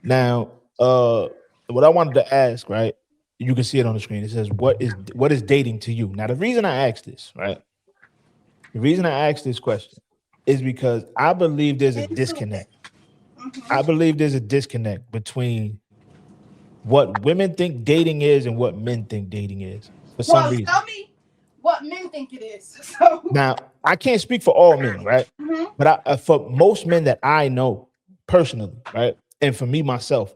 Now, what I wanted to ask, right? You can see it on the screen. It says, "What is dating to you?" Now, the reason I asked this, right? The reason I asked this question is because I believe there's a Into it. disconnect. I Mm-hmm. believe there's a disconnect between what women think dating is and what men think dating is for some Well, reason. tell me what men think it is. So, Now, I can't speak for all men, right? mhm. But for most men that I know personally, right? And for me myself.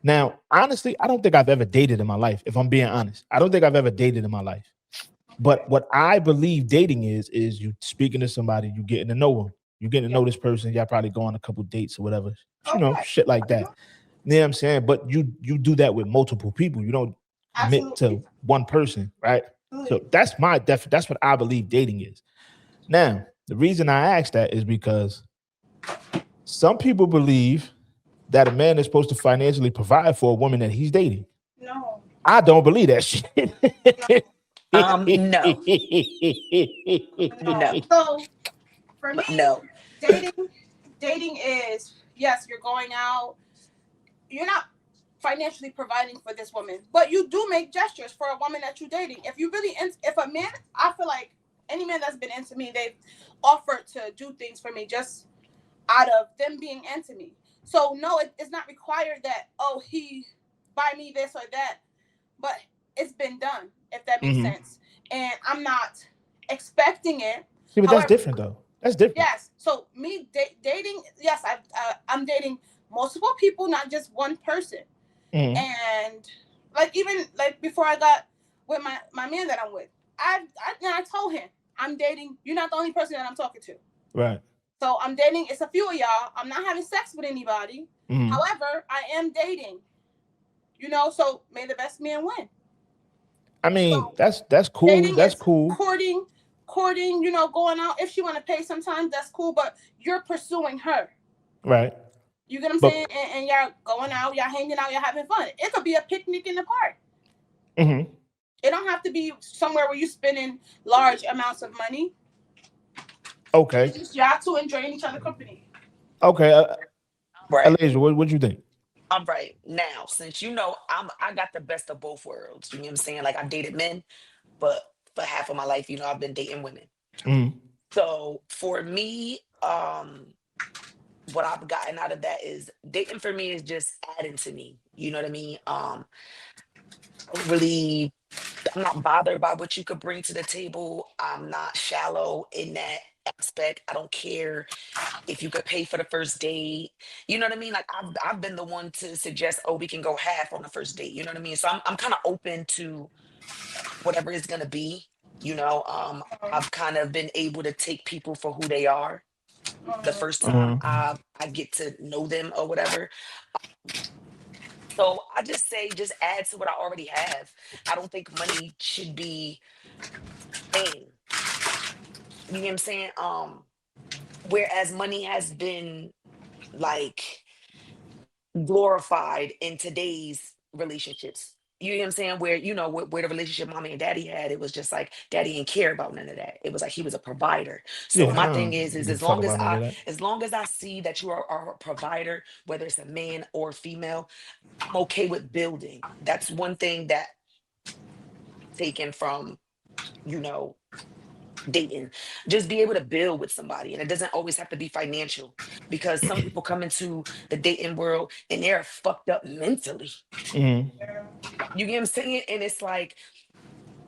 Now, honestly, I don't think I've ever dated in my life, if I'm being honest. I don't think I've ever dated in my life. But what I believe dating is you speaking to somebody, you getting to know them. You getting to Yeah. know this person, y'all probably go on a couple dates or whatever, Okay. shit like that. You know what I'm saying? But you do that with multiple people. You don't commit Absolutely. to one person, right? So Absolutely. that's what I believe dating is. Now, the reason I ask that is because some people believe that a man is supposed to financially provide for a woman that he's dating. No. I don't believe that shit. No, No. no, So for me, no. dating, dating is yes, you're going out. You're not financially providing for this woman, but you do make gestures for a woman that you're dating. If you really, if a man, I feel like any man that's been into me, they've offered to do things for me just out of them being into me. So no, it's not required that he buy me this or that, but it's been done if that makes Hmm. sense. And I'm not expecting it. See, but that's However, different though. That's different. yes. So me dating, yes, I'm dating multiple people, not just one person. Hmm. And like even like before I got with my man that I'm with, I told him I'm dating. You're not the only person that I'm talking to. Right. So I'm dating. It's a few of y'all. I'm not having sex with anybody. Hmm. However, I am dating. So may the best man win. I mean, So that's cool. dating That's is cool. courting. Going out. If she want to pay, sometimes that's cool. But you're pursuing her. Right. You get what I'm But saying? And y'all going out, y'all hanging out, y'all having fun. It could be a picnic in the park. mhm. It don't have to be somewhere where you're spending large amounts of money. Okay. It's just y'all two enjoying each other company. Okay. Right. Elijah, what you think? All right. Now, since I got the best of both worlds. You know what I'm saying? Like I dated men, but for half of my life, I've been dating women. Mm. So for me, what I've gotten out of that is dating for me is just adding to me. You know what I mean? Really, I'm not bothered by what you could bring to the table. I'm not shallow in that aspect. I don't care if you could pay for the first date. You know what I mean? Like I've been the one to suggest, oh, we can go half on the first date. You know what I mean? So I'm kind of open to whatever it's gonna be. I've kind of been able to take people for who they are the first time Mm. I get to know them or whatever. So I just say just add to what I already have. I don't think money should be thing. You know what I'm saying? Whereas money has been like glorified in today's relationships. You know what I'm saying? Where where the relationship mommy and daddy had, it was just like daddy didn't care about none of that. It was like he was a provider. So Yeah, my I thing don't is give a fuck about none of that. as long as I see that you are a provider, whether it's a man or female, I'm okay with building. That's one thing that taken from you know dating, just be able to build with somebody, and it doesn't always have to be financial, because some people come into the dating world and they're fucked up mentally. Mm. Yeah. You get what I'm saying? And it's like,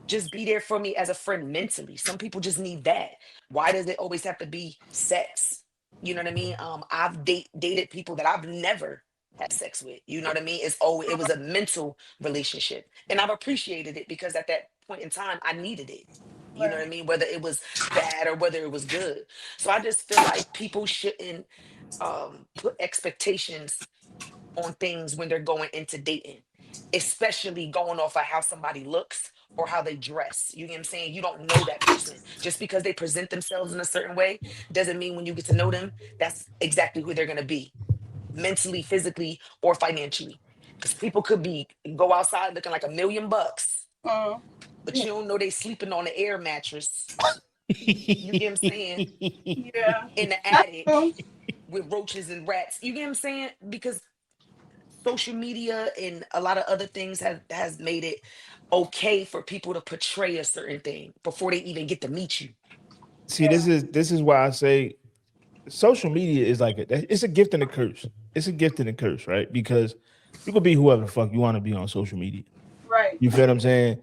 just be there for me as a friend mentally. Some people just need that. Why does it always have to be sex? You know what I mean? I've dated people that I've never had sex with. You know what I mean? It was a mental relationship, and I've appreciated it because at that point in time I needed it. You know Right. what I mean? Whether it was bad or whether it was good. So I just feel like people shouldn't put expectations on things when they're going into dating, especially going off of how somebody looks or how they dress. You know what I'm saying? You don't know that person. Just because they present themselves in a certain way doesn't mean when you get to know them, that's exactly who they're going to be, mentally, physically, or financially. Because people could be go outside looking like $1 million, Uh, but you don't know they sleeping on an air mattress. You get what I'm saying? yeah. In the That's attic true. with roaches and rats. You get what I'm saying? Because social media and a lot of other things has made it okay for people to portray a certain thing before they even get to meet you. See, this is why I say social media is like it's a gift and a curse. It's a gift and a curse, right? Because you could be whoever the fuck you want to be on social media. Right. You feel what I'm saying?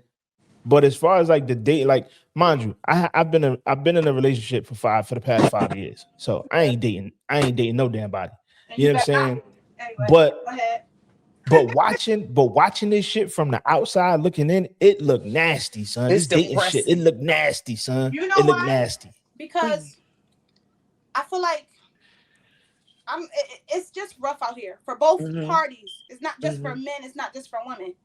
But as far as like the date, like mind you, I've been in a relationship for the past 5 years. So I ain't dating no damn body. And You you know what I'm bet not. saying? Anyway, But go ahead. watching this shit from the outside looking in, it looked nasty, son. It's This dating shit, it depressing. looked nasty, son. You know It looked why? nasty. Because I feel like it's just rough out here for both Mm-hmm. parties. It's not just for Mm-hmm. men. It's not just for women.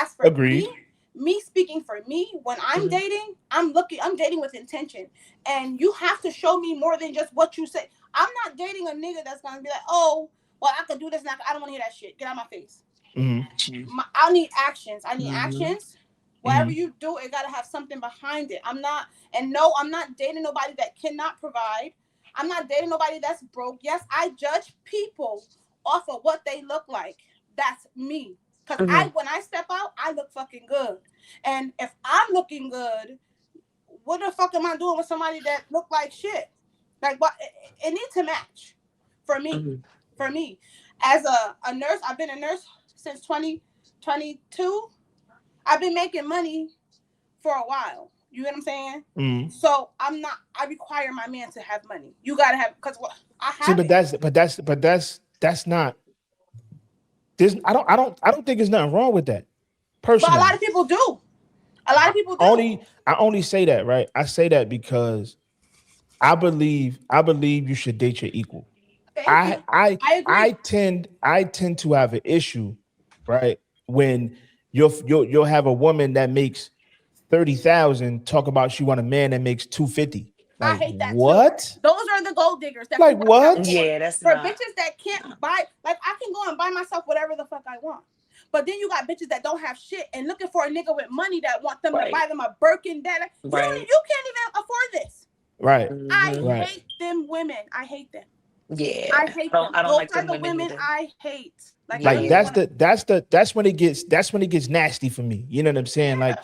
As for Agreed. me speaking for me, when I'm Mm-hmm. dating, I'm dating with intention, and you have to show me more than just what you say. I'm not dating a nigga that's gonna be like, oh, well, I could do this, and I don't want to hear that shit. Get out of my face. Mm-hmm. I need actions. I need Mm-hmm. actions. Whatever Mm-hmm. you do, it gotta have something behind it. No, I'm not dating nobody that cannot provide. I'm not dating nobody that's broke. Yes, I judge people off of what they look like. That's me. Cause Mm-hmm. when I step out, I look fucking good. And if I'm looking good, what the fuck am I doing with somebody that look like shit? Like what? It needs to match. For me, Mm-hmm. for me, as a nurse, I've been a nurse since 2022. I've been making money for a while. You get what I'm saying? Mm-hmm. So I require my man to have money. You gotta have, because I See, have it. that's not this. I don't think there's nothing wrong with that. But a lot Personally, of people do. A lot of people do. I only say that, right? I say that because I believe you should date your equal. Thank you. I agree. I tend to have an issue, right? When you'll have a woman that makes 30,000 talk about she want a man that makes 250. I Like hate that too. what? Those are the gold diggers that Like people have what? for. Yeah, that's For not. bitches that can't buy, like I can go and buy myself whatever the fuck I want. But then you got bitches that don't have shit and looking for a nigga with money that want them to Right. buy them a Birkin. That Right. you can't even afford this. Right. I Mm-hmm. Right. hate them women. I hate them. Yeah. I hate them. I don't Those like are them the women women either. I hate. Like I don't Like even Yeah. want to. that's when it gets nasty for me. You know what I'm saying? Yeah. Like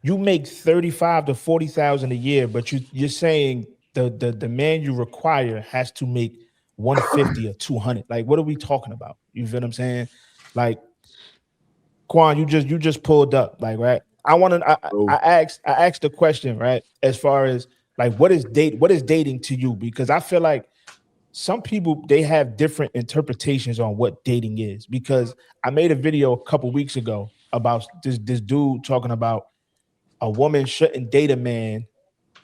you make 35 to 40,000 a year, but you're saying the man you require has to make 150 or 200. Like what are we talking about? You feel what I'm saying? Like Quan, you just pulled up, like right. Bro, I asked the question, right, as far as like what is dating to you? Because I feel like some people they have different interpretations on what dating is. Because I made a video a couple weeks ago about this dude talking about a woman shouldn't date a man.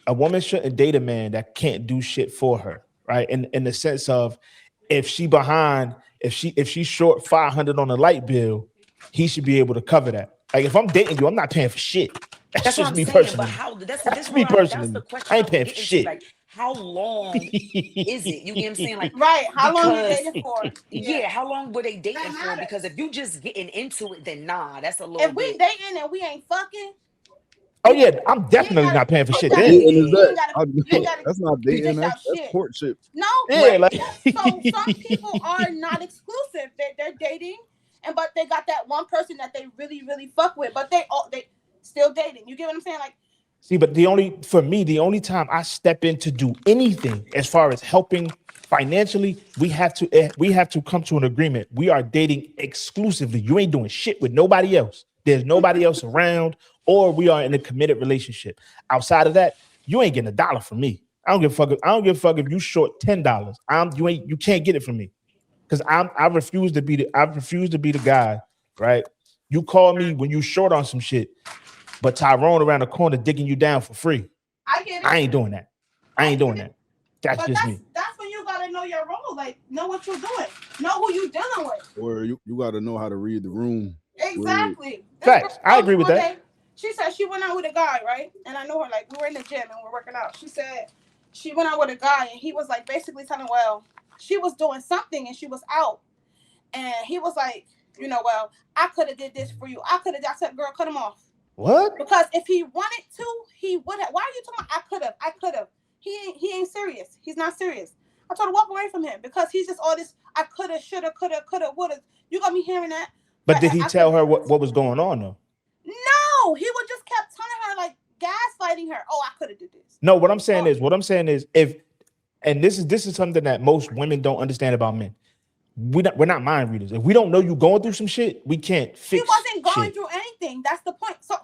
A woman shouldn't date a man that can't do shit for her, right? In the sense of if she's short 500 on the light bill, he should be able to cover that. Like if I'm dating you, I'm not paying for shit. That's That's what just I'm me saying. But personally. how this That's is what me that's the personally. question I ain't I was paying for getting to. shit. Like, how long is it? You get what I'm saying? Like, Right. How long you because dating for? Yeah. yeah, how long were they That dating for? Because matters. if you just getting into it, then nah, that's a little If we bit. dating and we ain't fucking, Oh you yeah, ain't, I'm you ain't definitely gotta not paying for you ain't shit how gotta then. dating is you that? ain't gotta you ain't gotta That's not dating. dish out That's shit. courtship. No, Yeah, Right. like so some people are not exclusive. They're dating, and but they got that one person that they really fuck with, but they still dating. You get what I'm saying? Like see, but the only time I step in to do anything as far as helping financially, we have to come to an agreement. We are dating exclusively. You ain't doing shit with nobody else. There's nobody else around, or we are in a committed relationship. Outside of that, you ain't getting a dollar from me. I don't give a fuck if you short $10. You can't get it from me. Because I refuse to be the guy, right? You call me when you short on some shit, but Tyrone around the corner digging you down for free. I get I it, ain't doing that. I I ain't get doing it. that. That's But just me. that's when you gotta know your role. Like know what you're doing, know who you dealing with. Or you got to know how to read the room. Where Exactly. This girl Facts. I told me agree with one that. day. She said she went out with a guy, right? And I know her. Like we were in the gym and we are working out. She said she went out with a guy and he was like basically telling, well, she was doing something and she was out. And he was like, well, I could have did this for you. I could have. I said, girl, cut him off. What? Because if he wanted to, he would have. Why are you talking about I could have? I could have. He ain't serious. He's not serious. I told her walk away from him because he's just all this. I coulda, shoulda, coulda, woulda. You got me hearing that. But did he tell her what was going on though? No, he would just kept telling her like gaslighting her. Oh, I coulda did this. No, what I'm saying is if, and this is something that most women don't understand about men. We're not mind readers. If we don't know you going through some shit, we can't fix. He wasn't going shit. through anything. That's the point. So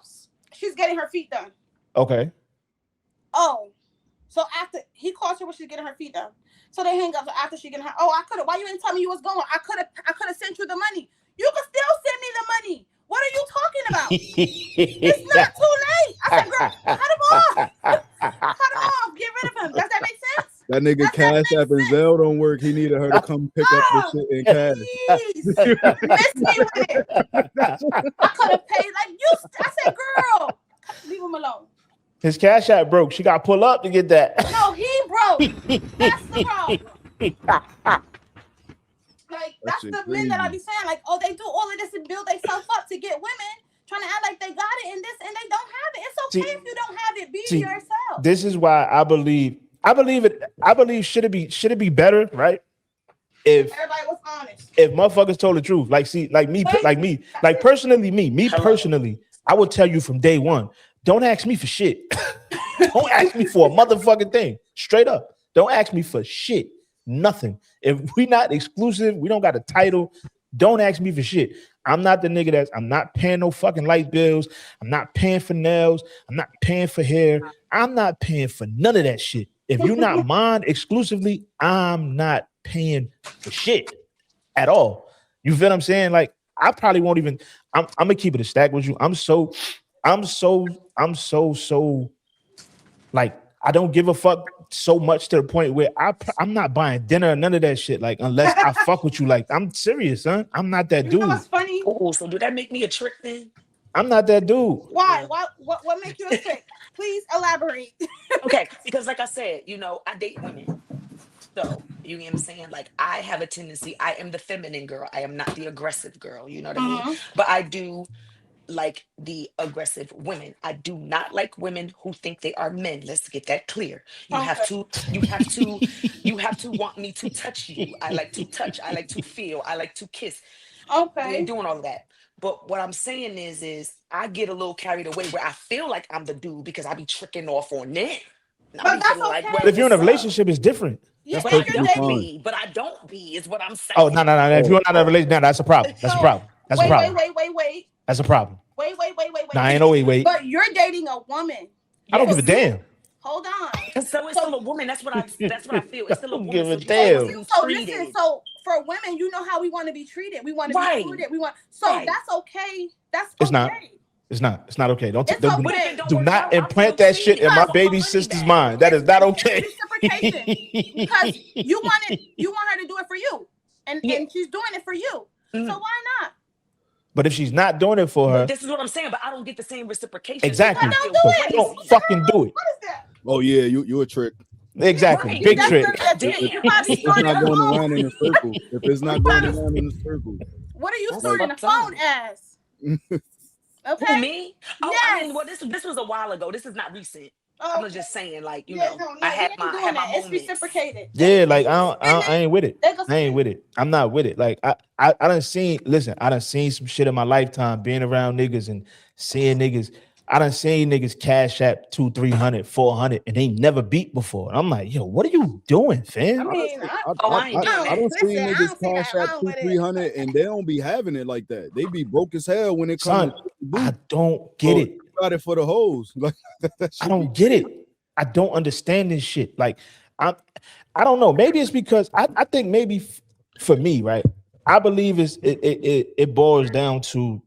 she's getting her feet done. Okay. Oh, so after he calls her when she's getting her feet done. So they hang up. So after she getting her, oh, I could have. Why you didn't tell me you was going? I could have sent you the money. You could still send me the money. What are you talking about? It's not too late. I said, girl, cut him off. Cut him off. Get rid of him. Does that make sense? That nigga Cash App and Zelle don't work. He needed her to come pick up the shit in cash. Please, miss me with it. I could have paid like you. I said, girl, leave him alone. His Cash App broke. She got to pull up to get that. No, he broke. That's the problem. Like that's the men that I be saying, like, oh, they do all of this and build themselves up to get women, trying to act like they got it and this and they don't have it. It's okay if you don't have it. Be yourself. This is why I believe should it be better, right? If everybody was honest. If motherfuckers told the truth, personally, I would tell you from day one, don't ask me for shit. Don't ask me for a motherfucking thing. Straight up. Don't ask me for shit. Nothing. If we not exclusive, we don't got a title. Don't ask me for shit. I'm not the nigga I'm not paying no fucking light bills. I'm not paying for nails. I'm not paying for hair. I'm not paying for none of that shit. If you're not mine exclusively, I'm not paying for shit at all. You feel what I'm saying? Like, I probably won't even, I'm gonna keep it a stack with you. I'm so like, I don't give a fuck so much to the point where I'm not buying dinner or none of that shit. Like, unless I fuck with you, like, I'm serious, son. I'm not that dude. You know what's funny? Oh, so do that make me a trick then? I'm not that dude. Why? What makes you a trick? Please elaborate. Okay, because like I said, I date women. So, you know what I'm saying? Like, I have a tendency, I am the feminine girl. I am not the aggressive girl, you know what I mean? But I do like the aggressive women. I do not like women who think they are men. Let's get that clear. You have to want me to touch you. I like to touch. I like to feel. I like to kiss. Okay. I ain't doing all of that. But what I'm saying is I get a little carried away where I feel like I'm the dude because I be tricking off on them. But that's okay. But if you're in a relationship, it's different. Yeah, but I don't be is what I'm saying. Oh, no. If you're not in a relationship, that's a problem. That's a problem. That's a problem. Wait. That's a problem. Wait. No, I ain't no wait. But you're dating a woman. I don't give a damn. Hold on. So it's still a woman. That's what I feel. It's still a woman. Give a damn. So listen. So for women, you know how we want to be treated. We want to be treated. That's okay. That's okay. It's not. It's not okay. Okay. Do not implant that shit in my baby sister's mind. That is not okay. Reciprocation. Because you want her to do it for you, and she's doing it for you. So why not? But if she's not doing it for her, this is what I'm saying. But I don't get the same reciprocation. Exactly. So don't fucking do it. What is that? Oh yeah, you a trick. Exactly. Right. Big trick. It's not going around in a circle. If it's not going around in a circle. What are you storing the phone as? Okay. Who, me? Oh, yes. I mean, well, this was a while ago. This is not recent. I was just saying, like, I had my it's moments. reciprocated. Yeah, like I ain't with it. I ain't with it. I'm not with it. Like I done seen some shit in my lifetime being around niggas and seeing niggas. I done seen niggas Cash App 200, 300, 400 and they never beat before. And I'm like, yo, what are you doing, fam? I mean, I don't see niggas Cash App 200, 300 and they don't be having it like that. They be broke as hell when it comes. I don't get it. Got it for the hoes. Like I don't get it. I don't understand this shit. Like I don't know. Maybe it's because I think maybe for me, right? I believe it boils down to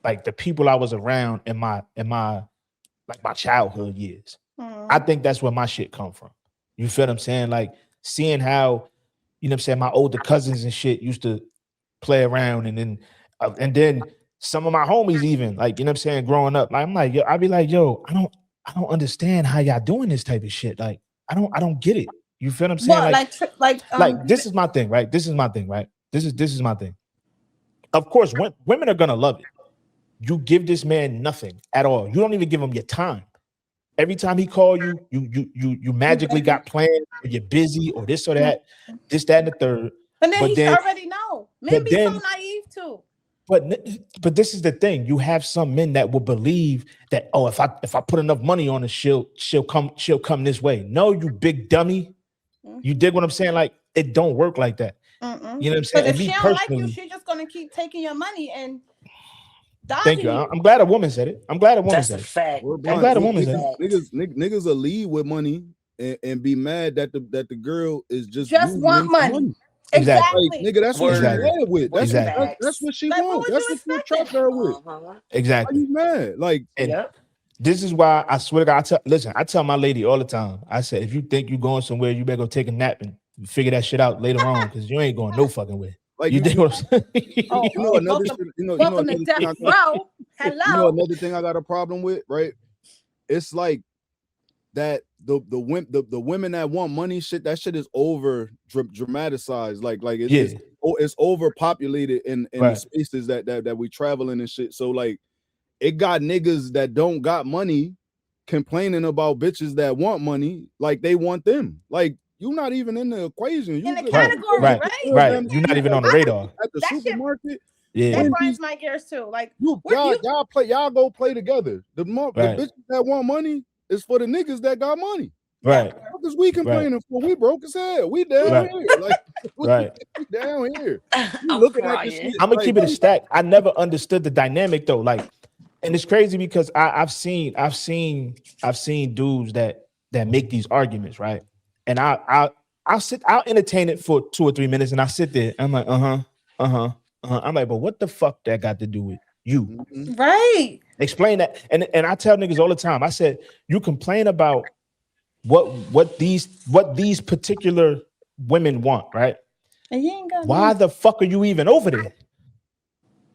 like the people I was around in my like my childhood years. I think that's where my shit come from. You feel what I'm saying? Like seeing how, you know what I'm saying, my older cousins and shit used to play around and then some of my homies even, like, you know what I'm saying, growing up, like, I'm like, yo, I'd be like, yo, I don't understand how y'all doing this type of shit. Like, I don't get it. You feel what I'm saying? Well, like this is my thing, right? This is my thing, right? This is my thing. Of course, women are gonna love it. You give this man nothing at all. You don't even give him your time. Every time he call you, you magically got plans, or you're busy, or this or that, this, that, and the third. And then he should already know. Men be so naive too. But this is the thing. You have some men that will believe that, oh, if I put enough money on her, she'll come this way. No, you big dummy. You dig what I'm saying? Like, it don't work like that. You know what I'm saying? But if she don't like you, she's just gonna keep taking your money and thank you. I'm glad a woman said it. I'm glad a woman said it. Fact. I'm glad a woman said it. Niggas will lead with money and be mad that the girl is just want money. Exactly. Like, nigga, that's what she mad with. That's what she like, wants. That's what you trust her with. Exactly. Why you mad? Like, this is why I swear to God, I tell my lady all the time. I said, if you think you're going somewhere, you better go take a nap and figure that shit out later on, because you ain't going no fucking way. Like, you think what I'm saying? Welcome to death row. Hello. You know another thing I got a problem with, right? It's like that the women that want money shit, that shit is over dramatized. Like it's overpopulated in the spaces that we travel in and shit. So like, it got niggas that don't got money complaining about bitches that want money like they want them. Like, you're not even in the equation. In the category, right? You're not even on the radar. At the supermarket. That grinds my gears too. Like, y'all go play together. The bitches that want money is for the niggas that got money. Right. Because we complaining for, we broke as hell. We down here. Like, we down here. Looking at this shit. I'm gonna keep it a stack. I never understood the dynamic though. Like, and it's crazy because I've seen dudes that make these arguments, right? And I'll entertain it for 2 or 3 minutes, and I sit there. I'm like, I'm like, but what the fuck that got to do with you? Right. Explain that. And I tell niggas all the time. I said, you complain about what these particular women want, right? And you ain't got why the fuck are you even over there?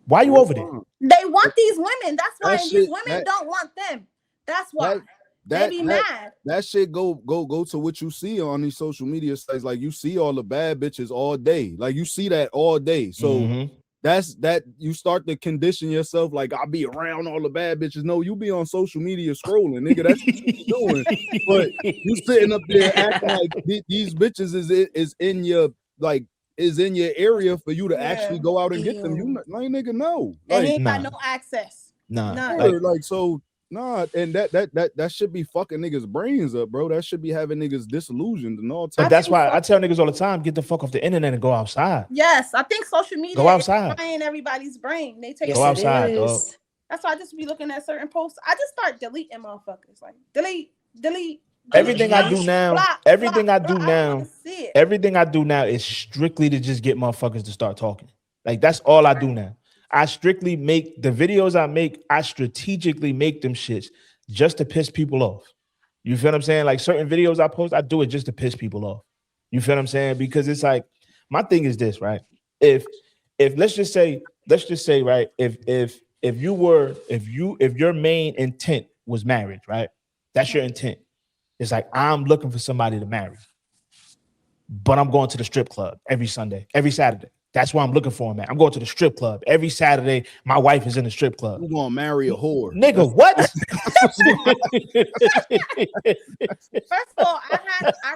Why are you over there? They want these women. That's why these women don't want them. That's why. They be mad. That shit go to what you see on these social media sites. Like, you see all the bad bitches all day. Like, you see that all day. So that's that you start to condition yourself. Like, I'll be around all the bad bitches. No, you be on social media scrolling, nigga. That's what you doing. But you sitting up there acting like these bitches is in your area for you to actually go out and get them. You like, nigga, no. Like, and ain't got no access. Nah. Nah, and that should be fucking niggas' brains up, bro. That should be having niggas disillusioned and all. But that's why I tell niggas all the time, get the fuck off the internet and go outside. Yes, I think social media go outside. is frying everybody's brain. They take go outside, dog. That's why I just be looking at certain posts. I just start deleting motherfuckers. Like, delete. Everything I do now, everything I do now is strictly to just get motherfuckers to start talking. Like, that's all I do now. I strictly make the videos I make, I strategically make them shits just to piss people off. You feel what I'm saying? Like, certain videos I post, I do it just to piss people off. You feel what I'm saying? Because it's like, my thing is this, right? If let's just say, right, if your main intent was marriage, right? That's your intent. It's like, I'm looking for somebody to marry, but I'm going to the strip club every Saturday. That's why I'm looking for him, man. I'm going to the strip club every Saturday. My wife is in the strip club. You're gonna marry a whore, nigga. What? First of all, I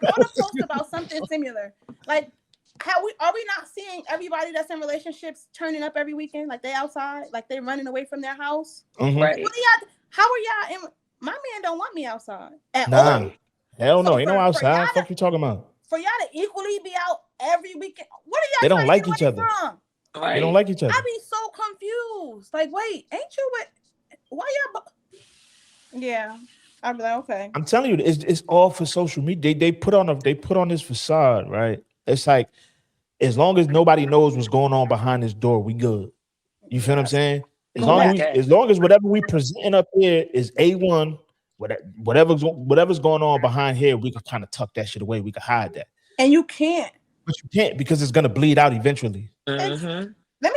wrote a post about something similar. Like, are we not seeing everybody that's in relationships turning up every weekend? Like, they outside, like they running away from their house. Right. How are y'all in? My man don't want me outside at all. Hell no, ain't no outside. Fuck you talking about? For y'all to equally be out every weekend, what are y'all? They don't like each other. Right. They don't like each other. I be so confused. Like, wait, ain't you with? Why y'all? Yeah, I'd be like, okay. I'm telling you, it's all for social media. They put on this facade, right? It's like, as long as nobody knows what's going on behind this door, we good. You feel what I'm saying? As long as whatever we presenting up here is A1, whatever's going on behind here, we can kind of tuck that shit away. We can hide that. And you can't. But you can't, because it's gonna bleed out eventually. Let me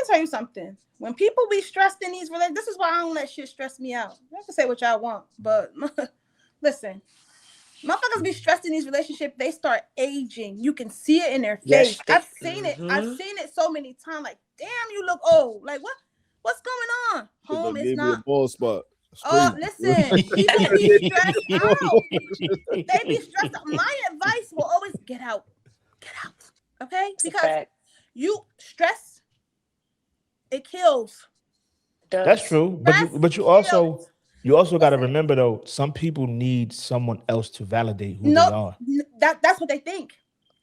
tell you something. When people be stressed in these relationships, this is why I don't let shit stress me out. You can say what y'all want, but listen, motherfuckers be stressed in these relationships. They start aging. You can see it in their face. I've seen it. I've seen it so many times. Like, damn, you look old. Like, what's going on? Home is not. A ball spot. Oh, listen, people be stressed out. They be stressed out. My advice will always get out. Get out. Okay? Because you stress, it kills. That's true. But you also got to remember though, some people need someone else to validate who they are. That's what they think.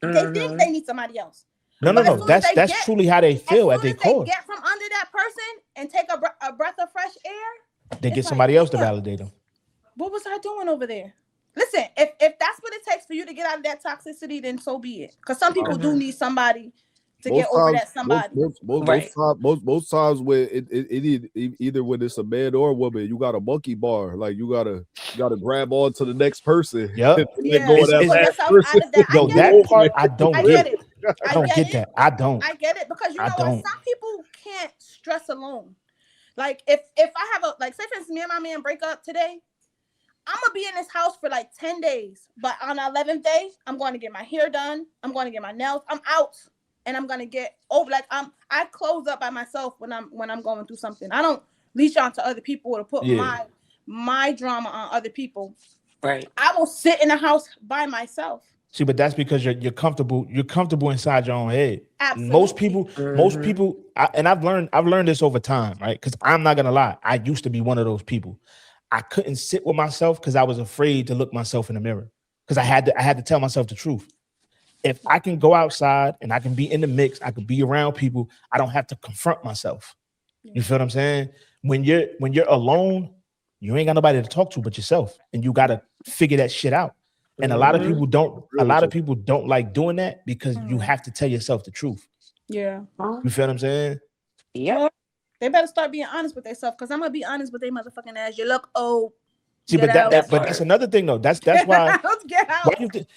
They think they need somebody else. No. That's truly how they feel at their core. They get from under that person and take a breath of fresh air. They get somebody else to validate them. What was I doing over there? Listen, if that's what it takes for you to get out of that toxicity, then so be it. Because some people do need somebody to get over that somebody. Most times where it either when it's a man or a woman, you got a monkey bar. Like you gotta grab on to the next person. Yep. That part I don't get it. I don't get that. I get it because you know what? Some people can't stress alone. Like if I have say for instance, me and my man break up today, I'm gonna be in this house for like 10 days. But on the 11th day, I'm going to get my hair done. I'm going to get my nails. I'm out. And I'm gonna get over I close up by myself when I'm going through something. I don't leech on to other people or to put my drama on other people. Right. I will sit in the house by myself. See, but that's because you're comfortable. You're comfortable inside your own head. Absolutely. Most people, and I've learned this over time, right? Because I'm not gonna lie, I used to be one of those people. I couldn't sit with myself because I was afraid to look myself in the mirror because I had to tell myself the truth. If I can go outside and I can be in the mix, I can be around people, I don't have to confront myself. You feel what I'm saying? When you're alone, you ain't got nobody to talk to but yourself, and you got to figure that shit out. And a lot of people don't like doing that because you have to tell yourself the truth. Yeah. You feel what I'm saying? Yeah. They better start being honest with themselves because I'm gonna be honest with their motherfucking ass. You look old. See, but that's another thing though. That's why.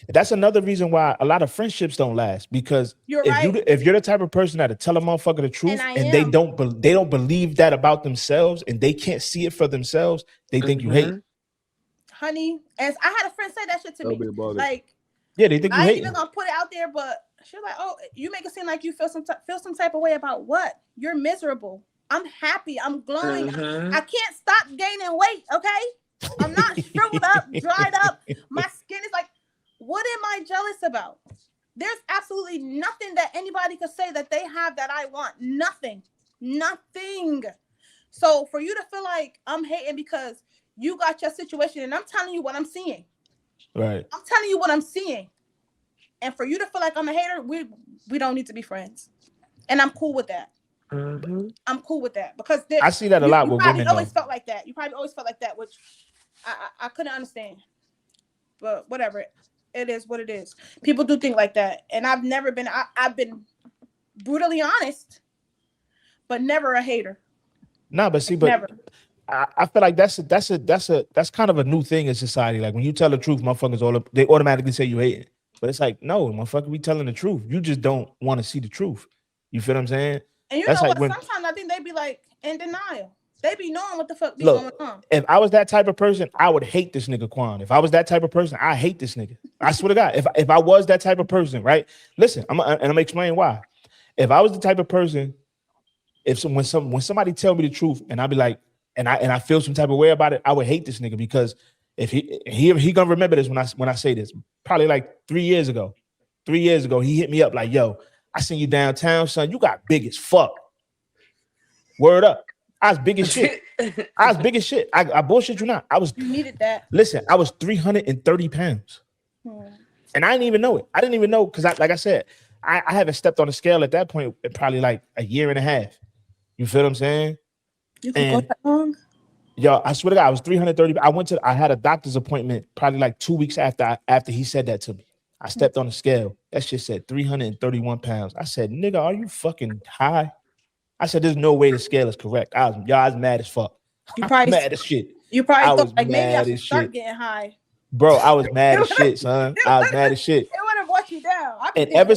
That's another reason why a lot of friendships don't last because if you're the type of person that tell a motherfucker the truth and they don't believe that about themselves and they can't see it for themselves, they think you hate. Honey, as I had a friend say that shit to me. Like, they think you hate. I ain't even gonna put it out there, but she's like, "Oh, you make it seem like you feel some type of way about what? You're miserable. I'm happy. I'm glowing. I can't stop gaining weight. Okay." I'm not shriveled up, dried up. My skin is like, what am I jealous about? There's absolutely nothing that anybody could say that they have that I want. Nothing. So for you to feel like I'm hating because you got your situation and I'm telling you what I'm seeing. Right. I'm telling you what I'm seeing. And for you to feel like I'm a hater, we don't need to be friends. And I'm cool with that. I'm cool with that because I see that a lot with women. You probably always felt like that. You probably always felt like that, which I couldn't understand, but whatever. It is what it is. People do think like that, and I've never been. I've been brutally honest, but never a hater. No, but see, never. I feel like that's kind of a new thing in society. Like when you tell the truth, motherfuckers they automatically say you hate it. But it's like, no, motherfucker, we telling the truth. You just don't want to see the truth. You feel what I'm saying? And that's know what? Sometimes I think they be like in denial. They be knowing what the fuck be going on. If I was that type of person, I would hate this nigga Quan. If I was that type of person, I hate this nigga. I swear to God. If I was that type of person, right? Listen, I'm gonna explain why. If I was the type of person, when somebody tell me the truth and I be like, and I feel some type of way about it, I would hate this nigga because if he gonna remember this when I say this, probably like 3 years ago. 3 years ago, he hit me up like, yo, I seen you downtown, son. You got big as fuck. Word up. I was big as shit. I bullshit you not. You needed that. Listen, I was 330 pounds. And I didn't even know it. I didn't even know because like I said, I haven't stepped on the scale at that point in probably like a year and a half. You feel what I'm saying? You can go that long? Yo, I swear to God, I was 330. I had a doctor's appointment probably like 2 weeks after he said that to me. I stepped on the scale. That shit said 331 pounds. I said, nigga, are you fucking high? I said, there's no way the scale is correct. I was mad as fuck. You probably mad as shit. You probably thought like maybe I should start getting high. Bro, I was mad as shit, son. I was mad as shit. It would have brought you down. And ever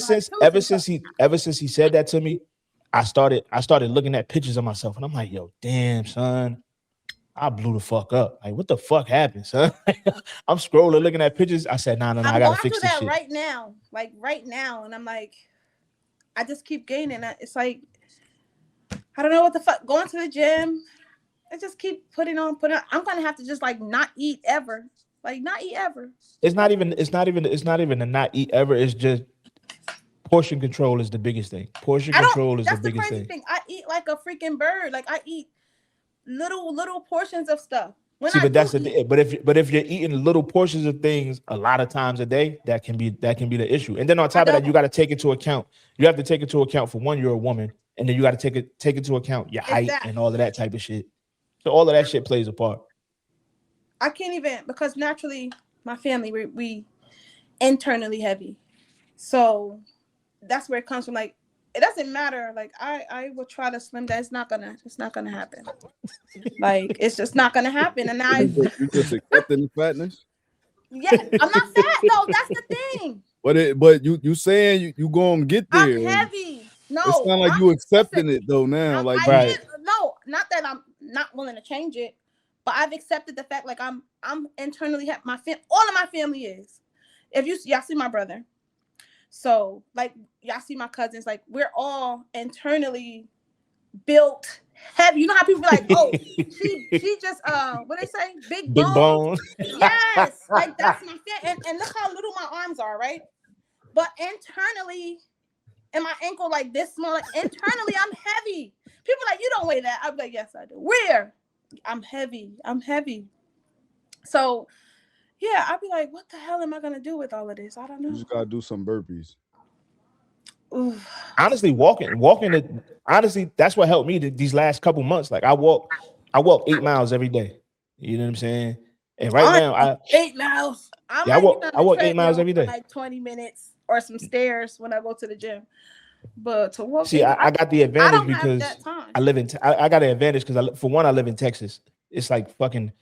since he said that to me, I started looking at pictures of myself, and I'm like, yo, damn, son, I blew the fuck up. Like, what the fuck happened, son? I'm scrolling, looking at pictures. I said, no, I gotta fix this shit right now, and I'm like, I just keep gaining. It's like, I don't know what the fuck. Going to the gym, I just keep putting on. I'm gonna have to just like not eat ever. Like not eat ever. It's not even a not eat ever. It's just portion control is the biggest thing. Portion control is the biggest thing. I eat like a freaking bird. Like I eat little portions of stuff. See, but that's the thing. But if you're eating little portions of things a lot of times a day, that can be the issue. And then on top of that, you got to take into account. You have to take into account, for one, you're a woman, and then you got to take into account your height and all of that type of shit. So all of that shit plays a part. I can't even, because naturally my family we internally heavy, so that's where it comes from. Like it doesn't matter. Like I will try to slim down. It's not gonna happen. Like it's just not gonna happen. And you just accepting the fatness. Yeah, I'm not fat. No, that's the thing. But you saying you gonna get there. I'm heavy. No, it's not like you accepting it though now. No, not that I'm not willing to change it, but I've accepted the fact. Like I'm internally all of my family is. If y'all see my brother, so like y'all see my cousins, like we're all internally built heavy. You know how people be like, oh, she just what they say, big bone. Yes, like that's my family. And look how little my arms are, right? But internally, and my ankle like this small. Like internally, I'm heavy. People are like, you don't weigh that. I'm like, yes, I do. Where? I'm heavy. So yeah, I'd be like, what the hell am I gonna do with all of this? I don't know. You just gotta do some burpees. Ooh. Honestly, walking. Honestly, that's what helped me these last couple months. Like I walk 8 miles every day. You know what I'm saying? And right now, 8 miles. I walk 8 miles every day. Like 20 minutes or some stairs when I go to the gym. But to walk, see, I got the advantage because I live in. I got an advantage because for one, I live in Texas. It's like fucking.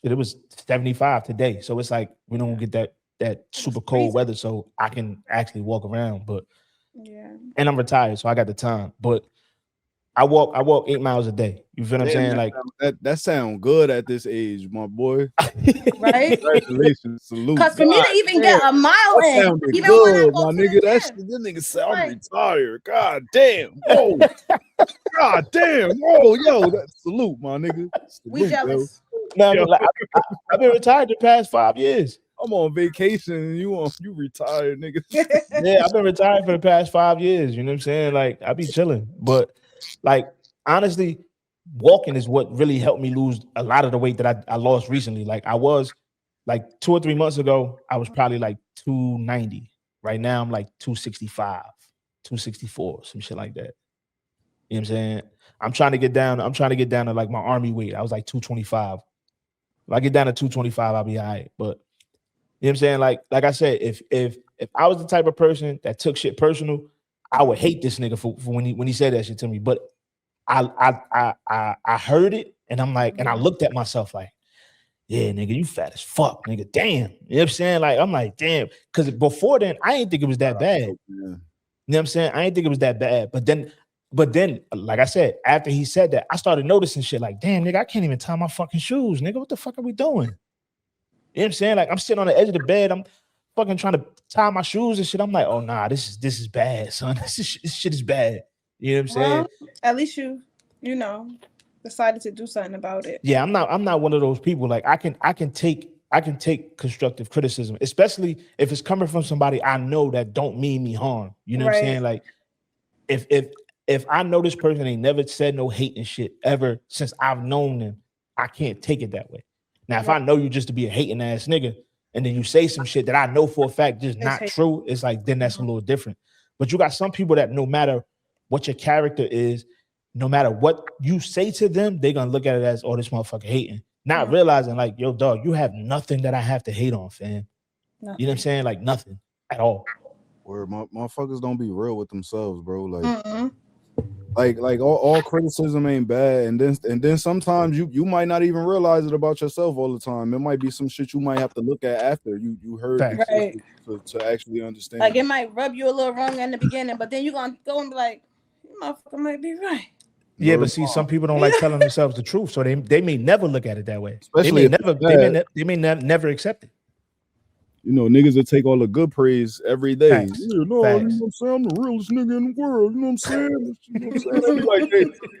It was 75 today, so it's like we don't get that super cold weather, so I can actually walk around. But yeah, and I'm retired, so I got the time. But I walk 8 miles a day. You feel what I'm saying? Like that sound good at this age, my boy. Right? Congratulations, salute. Because for me to even get a mile in, even good, my nigga. This nigga sound retired. God damn. Whoa. God damn. Whoa, yo. Salute, my nigga. Salute, we jealous. No, I've been retired the past 5 years. I'm on vacation and you retired, nigga. Yeah, I've been retired for the past 5 years. You know what I'm saying? Like I be chilling, but like honestly, walking is what really helped me lose a lot of the weight that I lost recently. Like I was like 2 or 3 months ago, I was probably like 290. Right now, I'm like 265, 264, some shit like that. You know what I'm saying? I'm trying to get down to like my army weight. I was like 225. If I get down to 225, I'll be all right. But you know what I'm saying? Like I said, if I was the type of person that took shit personal, I would hate this nigga for when he said that shit to me. But I heard it and I'm like, and I looked at myself like, yeah, nigga, you fat as fuck, nigga. Damn. You know what I'm saying? Like, I'm like, damn. Because before then, I didn't think it was that bad. Yeah. You know what I'm saying? I didn't think it was that bad. But then, like I said, after he said that, I started noticing shit like, damn, nigga, I can't even tie my fucking shoes, nigga. What the fuck are we doing? You know what I'm saying? Like, I'm sitting on the edge of the bed. I'm fucking trying to tie my shoes and shit. I'm like, oh, nah, this is bad, son. This shit is bad. You know what I'm saying? At least you decided to do something about it. Yeah, I'm not one of those people. Like, I can take constructive criticism, especially if it's coming from somebody I know that don't mean me harm. You know what I'm saying? Like, if I know this person ain't never said no hate and shit ever since I've known them, I can't take it that way. Now, if I know you just to be a hating ass nigga, and then you say some shit that I know for a fact just not true, it's like, then that's a little different. But you got some people that no matter what your character is, no matter what you say to them, they're gonna look at it as, oh, this motherfucker hating. Not realizing like, yo, dog, you have nothing that I have to hate on, fam. Nothing. You know what I'm saying? Like nothing at all. Where motherfuckers don't be real with themselves, bro. Like, like all criticism ain't bad, and then sometimes you might not even realize it about yourself all the time. It might be some shit you might have to look at after you heard to actually understand. Like it might rub you a little wrong in the beginning, but then you're gonna go and be like, you motherfucker might be right. Yeah, but see, some people don't like telling themselves the truth, so they may never look at it that way. Especially they may never accept it. You know, niggas will take all the good praise every day. Facts. Yeah, no, you know what Facts. I'm saying? I'm the realest nigga in the world. You know what I'm saying? You know what I'm saying? They be like,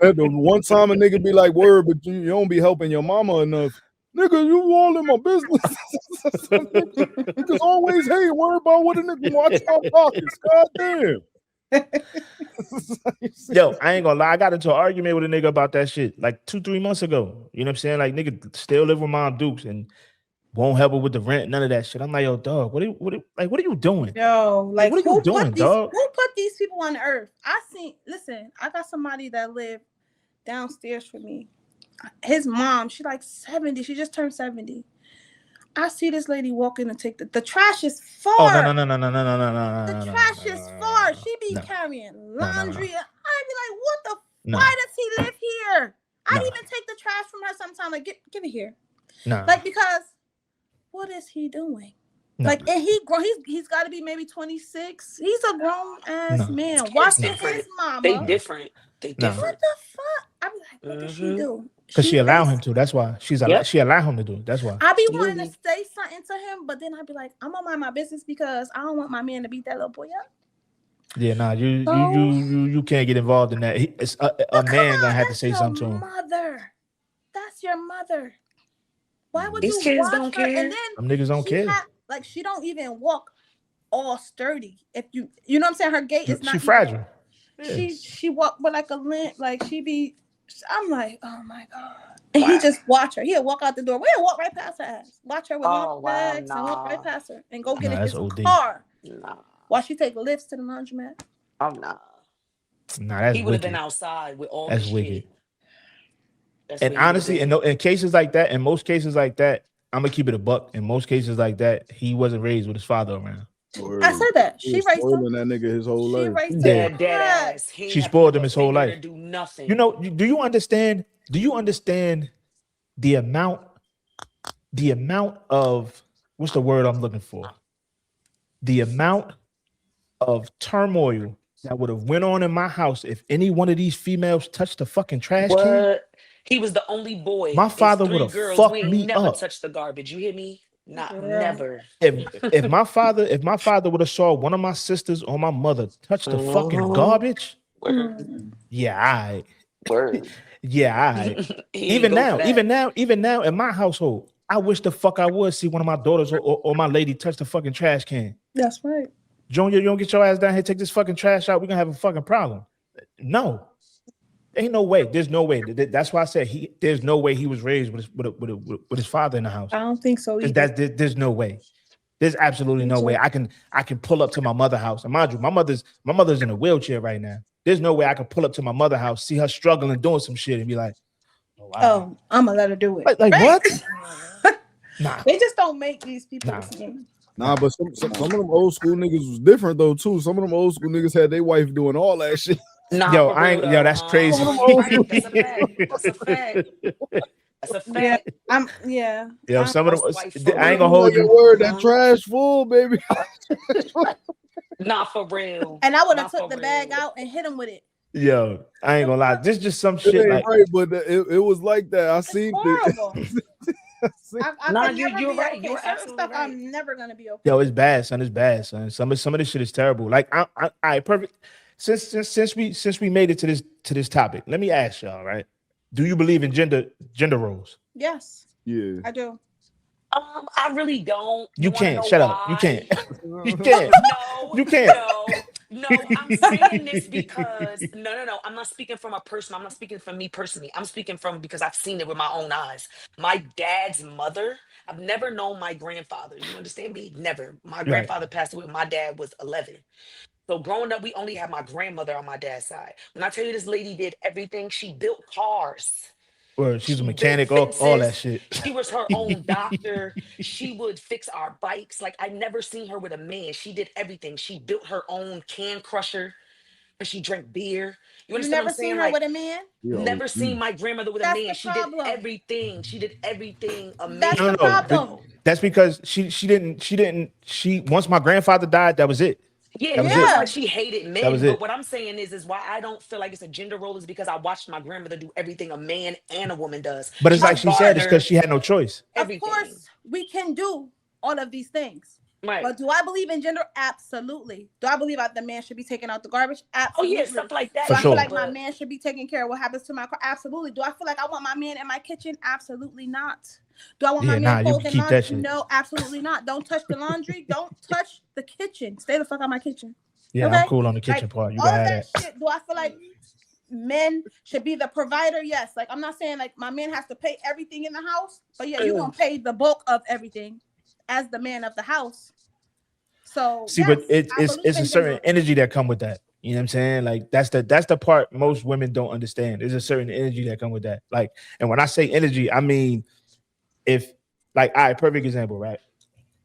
hey, the one time a nigga be like, word, but you don't be helping your mama enough. Nigga, you all in my business. Niggas always hate, worry about what a nigga watch my pockets. God damn. Yo, I ain't gonna lie. I got into an argument with a nigga about that shit like 2-3 months ago. You know what I'm saying? Like, nigga still live with Mom Dukes and won't help her with the rent, none of that shit. I'm like, yo, dog, what are you doing? Yo, like, what are you doing, dog? Who put these people on earth? Listen, I got somebody that lived downstairs from me. His mom, she like 70. She just turned 70. I see this lady walking and take the trash is far. Oh, no. The trash is far. She be carrying laundry. I'd be like, what the? Why does he live here? I'd even take the trash from her sometime. Like, give it here. Like, because what is he doing? Like, and he's got to be maybe 26. He's a grown ass man. Watching his mama. They different. What the fuck? I'm like, what did she do? Because she allowed him to. That's why she allowed him to do it. That's why. I be wanting to say something to him, but then I'd be like, I'm gonna mind my business because I don't want my man to beat that little boy up. Yeah, nah, you can't get involved in that. It's a man gonna have to say something to him. Mother, that's your mother. Why would these kids don't care? And then them niggas don't care. Like, she don't even walk all sturdy. If you know what I'm saying, her gait is not. She fragile. Yeah. She walk with like a limp. Like, she be. I'm like, oh my god. And he just watch her. He'll walk out the door. We'll walk right past her ass. Watch her with no bags and walk right past her and go get in his car. While she take lifts to the laundromat. Oh no. Nah, that's he would have been outside with all that's wicked. And honestly, in cases like that, in most cases like that, I'm gonna keep it a buck. In most cases like that, he wasn't raised with his father around. I said that. She raised him. That nigga his whole life. Dead ass. She spoiled him his whole life. Do nothing. You know, do you understand the amount of what's the word I'm looking for? The amount of turmoil that would have went on in my house if any one of these females touched the fucking trash can. He was the only boy. My father would have fucked me never up. Touched the garbage. You hear me? Never. If my father would have saw one of my sisters or my mother touch the fucking garbage, yeah, even now in my household, I wish the fuck I would see one of my daughters or my lady touch the fucking trash can. That's right. Junior, you don't get your ass down here, take this fucking trash out, we're gonna have a fucking problem. No. Ain't no way. There's no way. That's why I said there's no way he was raised with his father in the house. I don't think so either. There's no way. There's absolutely no way. I can pull up to my mother's house. And mind you, my mother's in a wheelchair right now. There's no way I can pull up to my mother's house, see her struggling, doing some shit, and be like, oh, wow. Oh, I'm gonna let her do it. Like what? Nah. They just don't make these people the same. Nah, but some of them old school niggas was different though too. Some of them old school niggas had their wife doing all that shit. Nah, that's crazy. That's a fact. That's a fact. Yo, some of them. I ain't gonna hold you. Word, that trash full, baby. Not for real. And I would have took the bag out and hit him with it. Yo, I ain't gonna lie. This just some shit. Like, right, but it was like that. I seen it. You're right. You're absolutely right. I'm never gonna be okay. Yo, it's bad, son. It's bad, son. Some of this shit is terrible. Like, I perfect. Since we made it to this topic, let me ask y'all, right? Do you believe in gender roles? Yes. Yeah. I do. I really don't. You can't. Shut up. You can't. You can't. No. You can't. No, I'm saying this because no. I'm not speaking from a person. I'm not speaking from me personally. I'm speaking from because I've seen it with my own eyes. My dad's mother. I've never known my grandfather. You understand me? Never. My grandfather passed away when my dad was 11. So growing up, we only had my grandmother on my dad's side. When I tell you this lady did everything, she built cars. Well, she's a mechanic, all that shit. She was her own doctor. She would fix our bikes. Like, I never seen her with a man. She did everything. She built her own can crusher, and she drank beer. You understand what I'm saying? Never seen her with a man? Never seen my grandmother with a man. She did everything. She did everything amazing. That's the problem. That's because she didn't. Once my grandfather died, that was it. Yeah, it's like she hated men. But what I'm saying is why I don't feel like it's a gender role is because I watched my grandmother do everything a man and a woman does. But it's like she said, it's because she had no choice. Everything. Of course, we can do all of these things. Right. But do I believe in gender? Absolutely. Do I believe that the man should be taking out the garbage? Oh Absolutely. yeah, stuff like that. For Do I feel sure. like my man should be taking care of what happens to my car? Absolutely. Do I feel like I want my man in my kitchen? Absolutely not. Do I want my man you folding keep laundry? that shit. No, absolutely not. Don't touch the laundry. Don't touch the kitchen. Stay the fuck out of my kitchen. Yeah, Okay? I'm cool on the kitchen Like, part. You all gotta of have that shit. Do I feel like men should be the provider? Yes. Like, I'm not saying like my man has to pay everything in the house, but yeah, you're gonna pay the bulk of everything as the man of the house. So See, yes, but I it's believe a in certain gender. energy that come with that. You know what I'm saying? Like that's the part most women don't understand. There's a certain energy that come with that. Like, and when I say energy, I mean if like, all right, perfect example, right?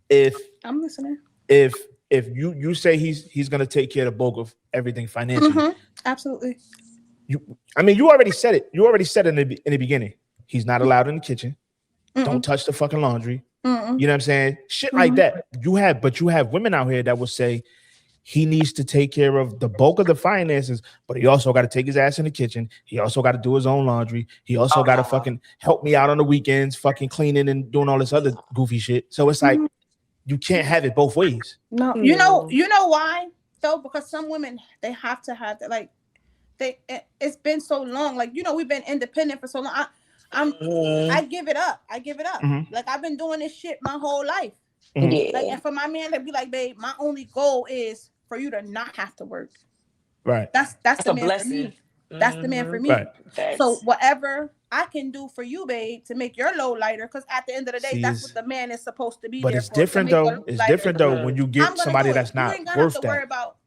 If I'm listening. if you say he's gonna take care of the bulk of everything financially, Absolutely. you already said it. You already said it in the beginning. He's not allowed in the kitchen. Don't touch the fucking laundry. You know what I'm saying? Shit like that. You have women out here that will say he needs to take care of the bulk of the finances, but he also got to take his ass in the kitchen. He also got to do his own laundry. He also got to fucking help me out on the weekends, fucking cleaning and doing all this other goofy shit. So it's like you can't have it both ways. No, you know why though? Because some women they have to have that. Like it's been so long. Like we've been independent for so long. I give it up. Like I've been doing this shit my whole life. Yeah. Like, and for my man to be like, babe, my only goal is for you to not have to work. Right. That's the man blessing. for me. That's the man for me. Right. So whatever I can do for you, babe, to make your load lighter, because at the end of the day, that's what the man is supposed to be. But there it's for, different though. It's different though when you get somebody that's not you ain't gonna worth have to worry that. about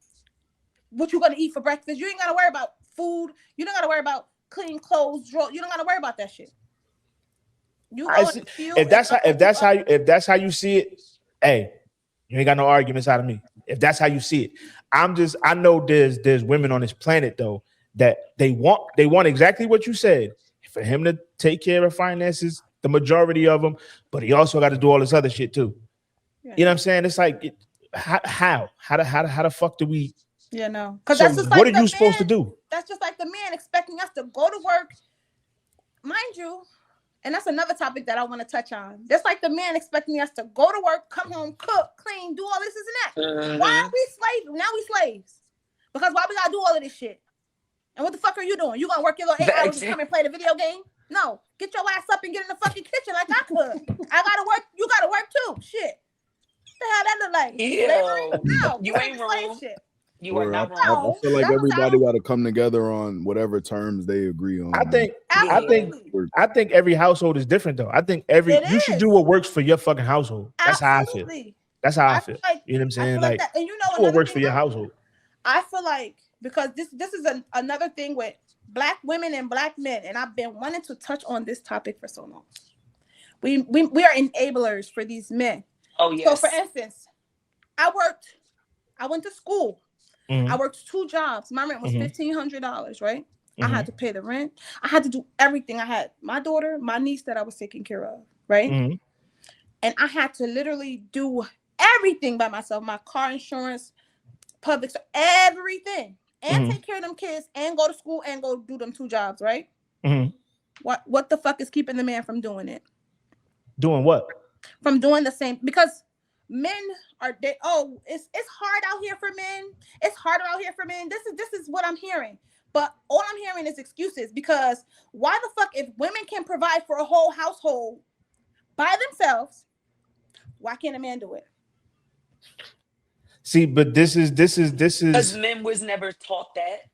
what you're gonna eat for breakfast. You ain't gotta worry about food. You don't gotta worry about clean clothes. You don't gotta worry about that shit. If that's how you see it, hey, you ain't got no arguments out of me. If that's how you see it, I know there's women on this planet though that they want exactly what you said, for him to take care of finances, the majority of them, but he also got to do all this other shit too. Yeah. You know what I'm saying? It's like how the fuck do we? Yeah, no. Because so that's just like what are you supposed to do? That's just like the man expecting us to go to work, mind you. And that's another topic that I want to touch on. Just like the man expecting us to go to work, come home, cook, clean, do all this and that. Why are we slaves? Now we slaves. Because why we gotta do all of this shit? And what the fuck are you doing? You gonna work your little 8 hours and come and play the video game? No. Get your ass up and get in the fucking kitchen like I could. I gotta work. You gotta work too. Shit. What the hell that look like? Yeah. No, you ain't wrong. Shit. You are not wrong. I feel like everybody got to come together on whatever terms they agree on. I think every household is different though. I think you should do what works for your fucking household. That's how I feel. That's how I feel. Like, you know what I'm saying? Like that. And you know do what works for your household. I feel like because this is another thing with Black women and Black men, and I've been wanting to touch on this topic for so long. We are enablers for these men. Oh yes. So for instance, I went to school. I worked 2 jobs. My rent was $1,500, right? I had to pay the rent. I had to do everything. I had my daughter, my niece that I was taking care of, right? And I had to literally do everything by myself. My car insurance, public, everything. And take care of them kids and go to school and go do them 2 jobs, right? What the fuck is keeping the man from doing it? Doing what? From doing the same, because men are it's hard out here for men. It's harder out here for men. This is what I'm hearing. But all I'm hearing is excuses, because why the fuck, if women can provide for a whole household by themselves, why can't a man do it? See, but this is because men was never taught that.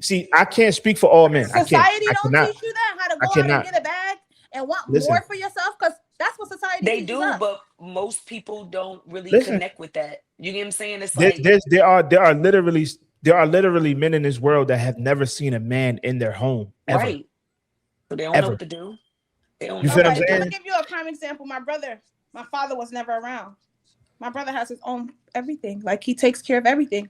See, I can't speak for all men. Society don't teach you that, how to go out and get a bag and want more for yourself, because that's what society they do us. But most people don't really connect with that. You get what I'm saying? It's like there are literally men in this world that have never seen a man in their home ever. Right. So they don't know what to do. They don't know. Feel what I'm saying? I'm gonna give you a prime example. My father was never around. My brother has his own everything. Like, he takes care of everything.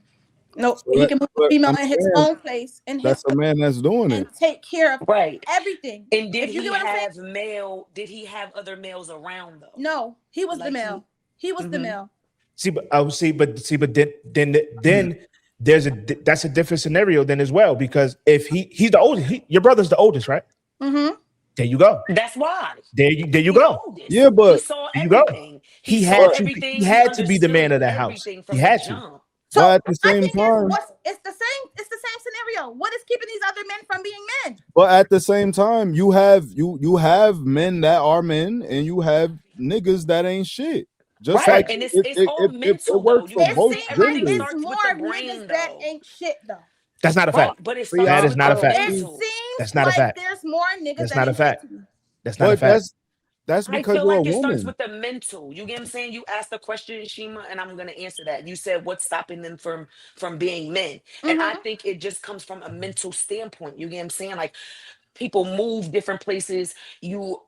No, he can move a female in his own place, and that's a man that's doing it. Take care of everything. And did he have male? Did he have other males around though? No, he was the male. He was the male. Then that's a different scenario then as well, because if he's the oldest, your brother's the oldest, right? There you go. That's why. There you He go. oldest. Yeah, He but saw There you go. everything. He saw had to. everything. He had to be the man understood of that house. everything He from the had to. jump. So But at the my same thing time, it's the same scenario. What is keeping these other men from being men? but at the same time, you have men that are men, and you have niggas that ain't shit. Just Right. like And it's all mental, it works though. You for know It what I'm both saying? seems like Everything genders. it's starts more with the niggas brain, that though. ain't shit though. That's not a Right. fact. But it See, starts That is with not the a fact. It mental. seems That's not a like fact. there's more niggas That's that not a ain't shit fact. to me. That's not a But fact. that's I because feel you're a like it starts woman. with the mental. You get what I'm saying? You asked the question, Shima, and I'm gonna answer that. You said what's stopping them from being men. And I Mm-hmm. think it just comes from a mental standpoint. You get what I'm saying? Like people move different places. You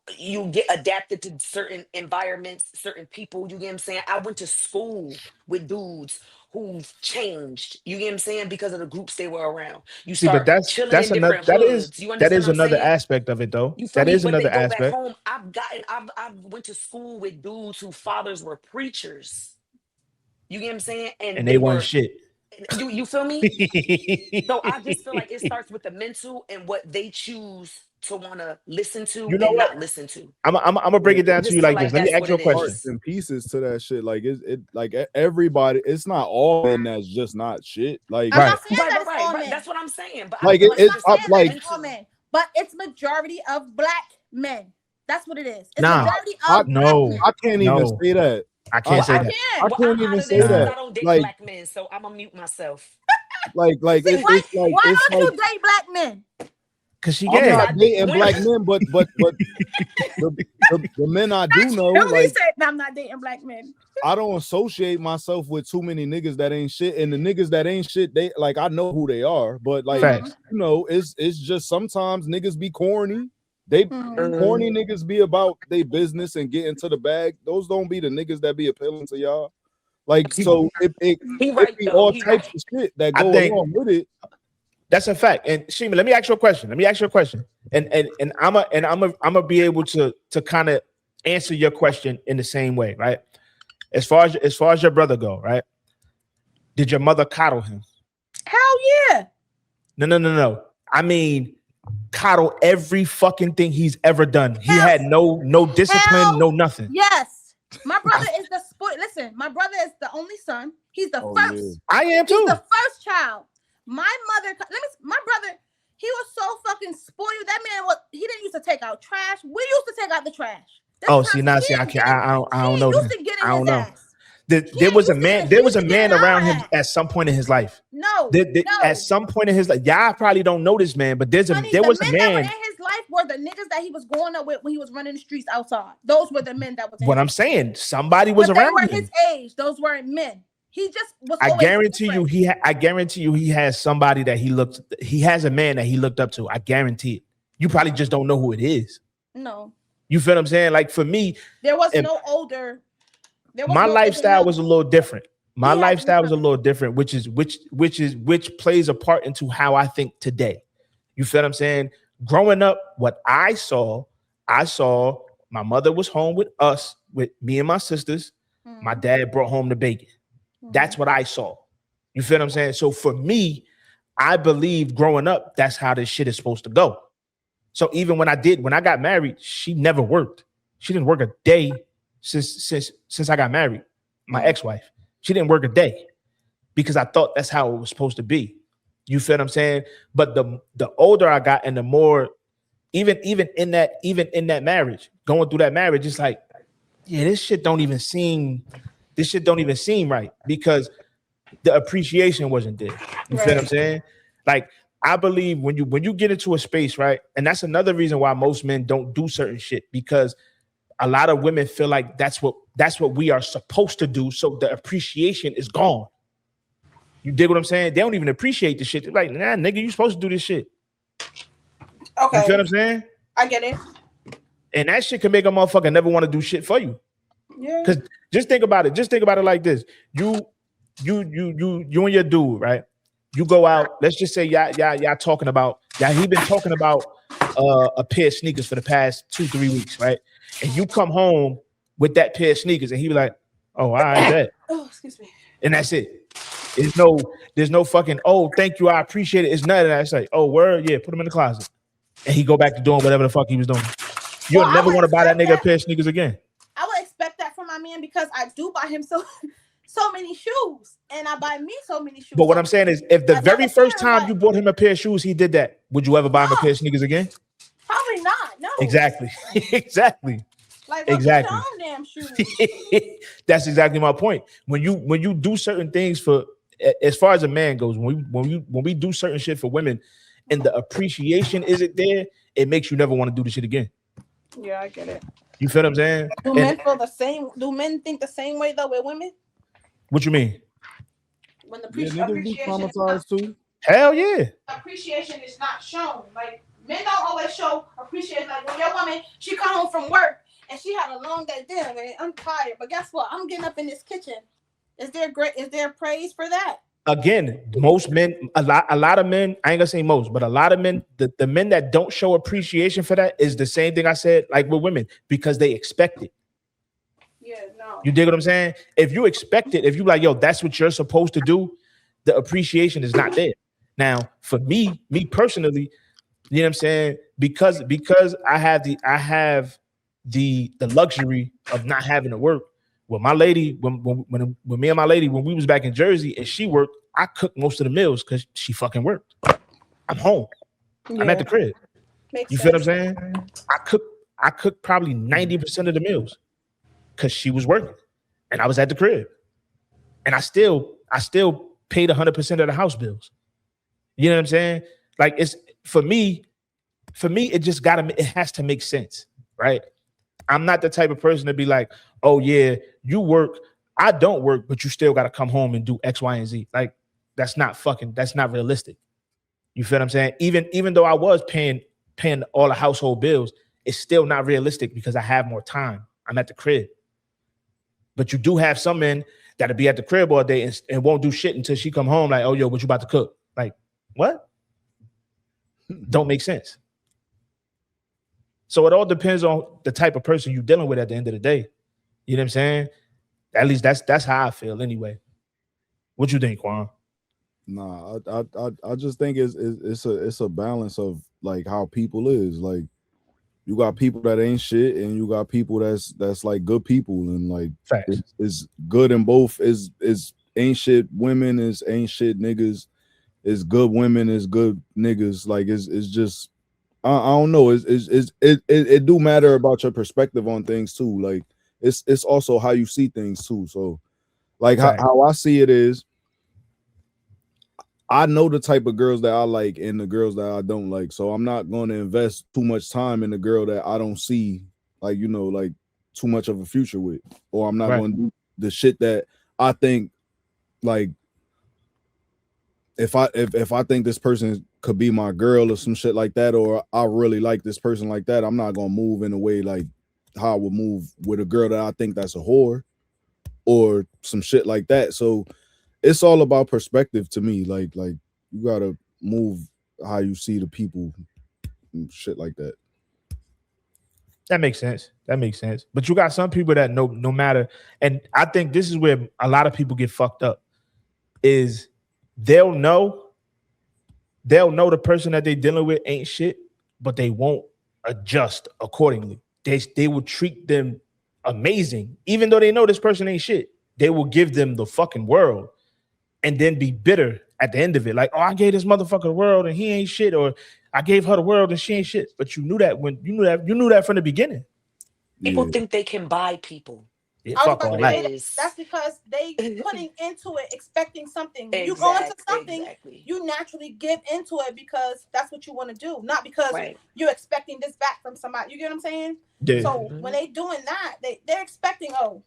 get adapted to certain environments, certain people. You get what I'm saying? I went to school with dudes who've changed. You get what I'm saying? Because of the groups they were around. You See, but start chilling in another different hoods. You that understand is what I'm another saying? aspect of it, though. You feel That me? is But they another go back aspect. home. I've went to school with dudes whose fathers were preachers. You get what I'm saying? And And they they want were shit. you feel me? So I just feel like it starts with the mental and what they choose to want to listen to You know and what? not listen to. I'm gonna break it I down to just you feel like like this. Let me that's ask what you a it question. Parts is. and pieces to that shit. Like everybody. It's not all men that's just not shit. Like I'm Right. not saying that it's all men. That's what I'm saying. But I like feel it, like it I'm it's just not up starts saying with that the like it's all mental. men, but it's majority of black men. That's what it is. It's Nah. majority I of black No. men. I can't even No. say that. I I, can't Well, say I that. Can. can't I'm even out of say this because Nah. that. I don't date Like black men, so I'm gonna mute myself. like See, it's like why it's don't like you date black men? Cause she I'm Because gay. I not date dating black women. men, but the men I do know, Really like said I'm not dating black men. I don't associate myself with too many niggas that ain't shit, and the niggas that ain't shit, they like I know who they are, but like Facts. you know, it's just sometimes niggas be corny. They Mhm. corny niggas be about their business and get into the bag. Those don't be the niggas that be appealing to y'all. Like so, He it right be though. all He types right. of shit that I go think along with it. that's a fact. And Shima, let me ask you a question. And I'm gonna be able to kind of answer your question in the same way, right? As far as your brother go, right? Did your mother coddle him? Hell yeah. No. I mean, coddle every fucking thing he's ever done. He Hell, had no discipline, no nothing. yes. My brother is the spoil. Listen, my brother is the only son. He's the Oh, first. yeah. I am He's too. the first child. My mother, my brother, he was so fucking spoiled. That man he didn't used to take out trash. We used to take out the trash. This Oh, time, see, now see, he I don't know used then. to get I in don't his know. ass. There was a man. There He was used a to get man in around our him ass. at some point in his life. No. At some point in his life, y'all probably don't know this man, but there was a Men that were man. in his life were the niggas that he was going up with when he was running the streets outside. Those were the men that was in What his I'm life. saying, somebody was But they around were him. his age. Those weren't men. He just was I always guarantee different. you, I guarantee you, he has somebody that he has a man that he looked up to. I guarantee it. You probably just don't know who it is. No. You feel what I'm saying? Like for me, There was and no older. There was my no older lifestyle men. was a little different. My He had lifestyle was a different- little different, which plays a part into how I think today. You feel what I'm saying? Growing up, what I saw my mother was home with us, with me and my sisters. My dad brought home the bacon. That's what I saw. You feel what I'm saying? So for me, I believe growing up, that's how this shit is supposed to go. So even when I got married, she never worked. She didn't work a day since I got married. My ex-wife, she didn't work a day because I thought that's how it was supposed to be. You feel what I'm saying? But the older I got and the more, even in that marriage, going through that marriage, it's like, yeah, this shit don't even seem right because the appreciation wasn't there. You feel what I'm saying? Like, I believe when you get into a space, right? And that's another reason why most men don't do certain shit, because a lot of women feel like that's what we are supposed to do. So the appreciation is gone. You dig what I'm saying? They don't even appreciate the shit. They're like, nah, nigga, you supposed to do this shit. Okay. You feel what I'm saying? I get it. And that shit can make a motherfucker never want to do shit for you. Yeah. Because just think about it. Just think about it like this. You and your dude, right? You go out. Let's just say y'all talking about he been talking about a pair of sneakers for the past 2-3 weeks, right? And you come home with that pair of sneakers, and he be like, "Oh, I bet." Oh, excuse me. And that's it. There's no fucking, "Oh, thank you, I appreciate it." It's none of that. It's like, "Oh, word, yeah, put them in the closet." and he go back to doing whatever the fuck he was doing. You'll never want to buy that nigga a pair of sneakers again. I would expect that from my man because I do buy him so many shoes, and I buy me so many shoes. But what I'm saying is, if the very first time you bought him a pair of shoes, he did that, would you ever buy him a pair of sneakers again? Probably not. No. Exactly. Exactly. Like, exactly. Your own damn shoes. That's exactly my point. When you do certain things for, as far as a man goes, when we do certain shit for women, and the appreciation isn't there, it makes you never want to do the shit again. Yeah, I get it. You feel what I'm saying? Do men feel the same? Do men think the same way though with women? What you mean? When the appreciation too. Hell yeah. Appreciation is not shown. Like, men don't always show appreciation. Like, when your woman, she come home from work and she had a long day. Damn, man, I'm tired. But guess what? I'm getting up in this kitchen. Is there praise for that? Again, most men, a lot of men, I ain't gonna say most, but a lot of men, the men that don't show appreciation for that is the same thing I said, like with women, because they expect it. Yeah, no. You dig what I'm saying? If you expect it, if you like, yo, that's what you're supposed to do, the appreciation is not there. Now, for me personally, you know what I'm saying? Because I have the luxury of not having to work. Well, my lady, when me and my lady, when we was back in Jersey and she worked, I cooked most of the meals because she fucking worked. I'm home. Yeah. I'm at the crib. You feel what I'm saying? I cooked probably 90% of the meals because she was working and I was at the crib. And I still paid 100% of the house bills. You know what I'm saying? Like, it's for me, it has to make sense, right? I'm not the type of person to be like, oh yeah, you work, I don't work, but you still got to come home and do X, Y, and Z. Like, that's not realistic. You feel what I'm saying? Even though I was paying all the household bills, it's still not realistic because I have more time. I'm at the crib. But you do have some men that'll be at the crib all day and won't do shit until she come home like, oh, yo, what you about to cook? Like, what? Don't make sense. So it all depends on the type of person you're dealing with at the end of the day. You know what I'm saying? At least that's how I feel anyway. What you think, Quan? Nah, I just think it's a balance of like how people is. Like, you got people that ain't shit and you got people that's like good people, and like it's good in both. Is ain't shit women, is ain't shit niggas, is good women, is good niggas. Like it's just I don't know. It do matter about your perspective on things too. Like it's also how you see things too. So like how I see it is, I know the type of girls that I like and the girls that I don't like. So I'm not going to invest too much time in the girl that I don't see, like, you know, like too much of a future with, or I'm not going to do the shit that I think, like, if I think this person could be my girl or some shit like that, or I really like this person like that, I'm not going to move in a way like how I would move with a girl that I think that's a whore or some shit like that. So it's all about perspective to me. Like you gotta move how you see the people and shit like that. That makes sense. But you got some people that no matter, and I think this is where a lot of people get fucked up, is they'll know the person that they dealing with ain't shit, but they won't adjust accordingly. They will treat them amazing, even though they know this person ain't shit. They will give them the fucking world. And then be bitter at the end of it. Like, oh, I gave this motherfucker the world and he ain't shit, or I gave her the world and she ain't shit. But you knew that you knew that from the beginning. People think they can buy people. Yeah, fuck all that. That's because they putting into it, expecting something. When you go into something, you naturally give into it because that's what you want to do, not because you're expecting this back from somebody. You get what I'm saying? Yeah. So when they doing that, they're expecting, oh,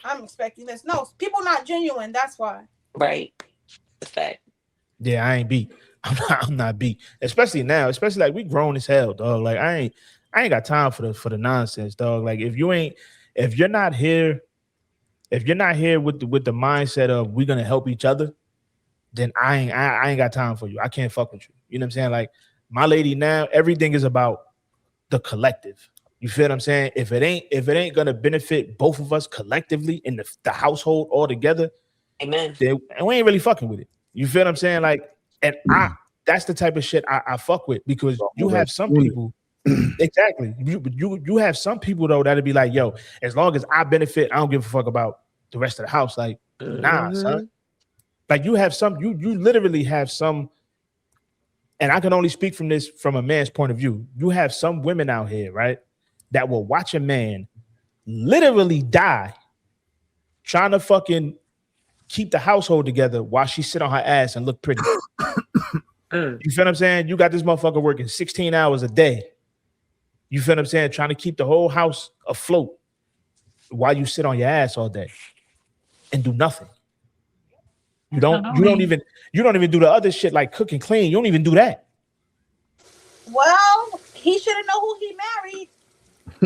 I'm expecting this. No, people not genuine. That's why. Right. The fact. Yeah, I ain't beat. I'm not beat. Especially now. Especially like we grown as hell, dog. Like I ain't got time for the nonsense, dog. Like if you're not here with the mindset of we're gonna help each other, then I ain't got time for you. I can't fuck with you. You know what I'm saying? Like my lady now, everything is about the collective. You feel what I'm saying? If it ain't gonna benefit both of us collectively in the household all together, amen, then we ain't really fucking with it. You feel what I'm saying? Like, and that's the type of shit I fuck with, because you Well, have that's some unit. people. Exactly. You have some people though that'll be like, yo, as long as I benefit, I don't give a fuck about the rest of the house. Like, nah, son. Like you have some, you literally have some, and I can only speak from this from a man's point of view. You have some women out here, right, that will watch a man literally die trying to fucking keep the household together while she sit on her ass and look pretty. You feel what I'm saying? You got this motherfucker working 16 hours a day. You feel what I'm saying? Trying to keep the whole house afloat while you sit on your ass all day and do nothing. You don't even do the other shit like cook and clean. You don't even do that. Well, he shouldn't know who he married.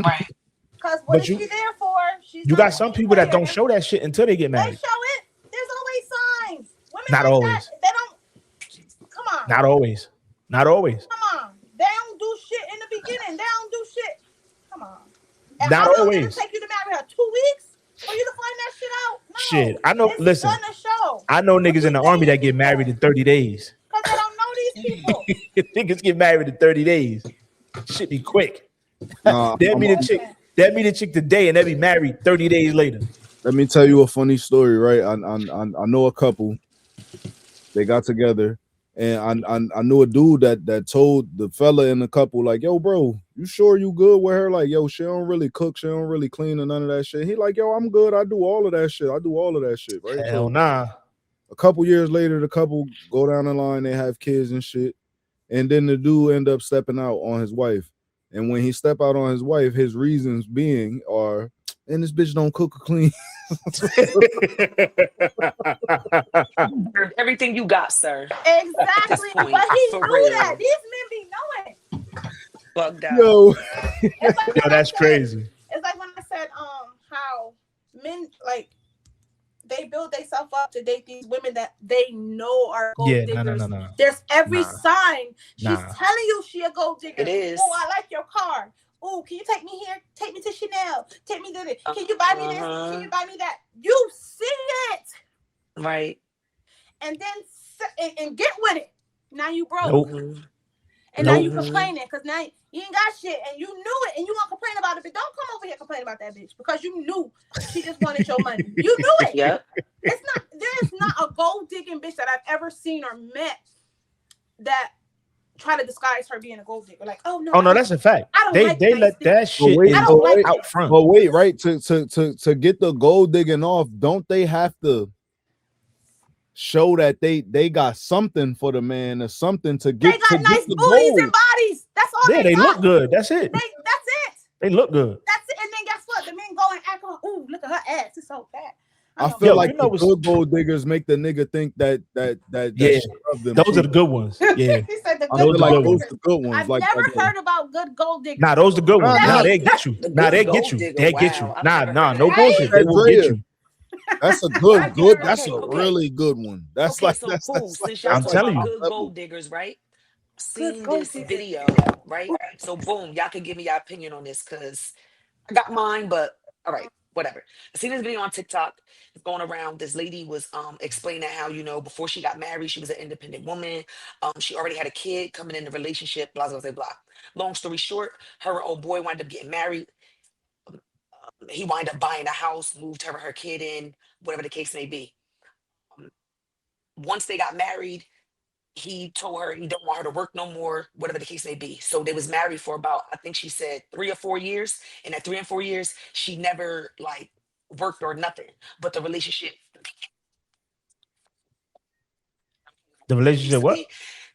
Right. Because what is she there for? You got some people that don't show that shit until they get married. They show it. There's always signs. Women Not like always. that, they don't. Come on. Not always. Not always. Come on. They don't do shit in the beginning. They don't do shit. Come on. And Not how long always. did it take you to marry her? 2 weeks for you to find that shit out? No. Shit. I know. It's Listen. gonna show. I know niggas in the army that get married in 30 days. Because they don't know these people. Niggas get married in 30 days. Shit be quick. They'll meet a chick. They'll meet a chick today and they'll be married 30 days later. Let me tell you a funny story, right? I know a couple. They got together, and I knew a dude that told the fella in the couple, like, yo, bro, you sure you good with her? Like, yo, she don't really cook, she don't really clean or none of that shit. He like, yo, I'm good. I do all of that shit. Right? Hell nah. A couple years later, the couple go down the line, they have kids and shit. And then the dude end up stepping out on his wife. And when he step out on his wife, his reasons being are, and this bitch don't cook or clean. Everything you got, sir. Exactly. But he knew that. These men be knowing. Bugged out. Yo, like yo, that's crazy. It's like when I said how men like they build themselves up to date these women that they know are gold diggers. No. There's every sign. She's telling you she a gold digger. It is. Oh, I like your car. Oh, can you take me here? Take me to Chanel. Take me to this. Can you buy me this? Can you buy me that? You see it. Right. And then and get with it. Now you broke. Nope. And now you complaining because now you ain't got shit and you knew it and you want to complain about it, but don't come over here complaining about that bitch because you knew she just wanted your money. You knew it. Yep. There's not a gold digging bitch that I've ever seen or met that try to disguise her being a gold digger. Like, oh no, that's a fact. They let that shit out front. But wait, right? To get the gold digging off, don't they have to show that they got something for the man or something to get? They got nice booties and bodies. That's all. Yeah, they look good. That's it. That's it. They look good. That's it. And then guess what? The men go and act like, ooh, look at her ass. It's so fat. I feel like the good gold diggers make the nigga think that yeah, those are the good ones. Yeah, he said the good ones. I've never heard about good gold diggers. Nah, those are the good ones. Nah, they get you. Nah, they get you. They get you. Nah, no bullshit. They will get you. That's a good. That's a really good one. That's okay, like so that's, cool. that's I'm telling you, good gold diggers, right? Seen this video, right? So boom, y'all can give me your opinion on this because I got mine, but all right, whatever. I seen this video on TikTok. It's going around. This lady was explaining how, before she got married, she was an independent woman. She already had a kid coming in the relationship, blah, blah, blah, blah. Long story short, her and old boy wound up getting married. He wound up buying a house, moved her and her kid in, whatever the case may be. Once they got married, he told her he don't want her to work no more, whatever the case may be. So they was married for about, I think she said 3 or 4 years. And at 3 and 4 years, she never like worked or nothing. But the relationship what?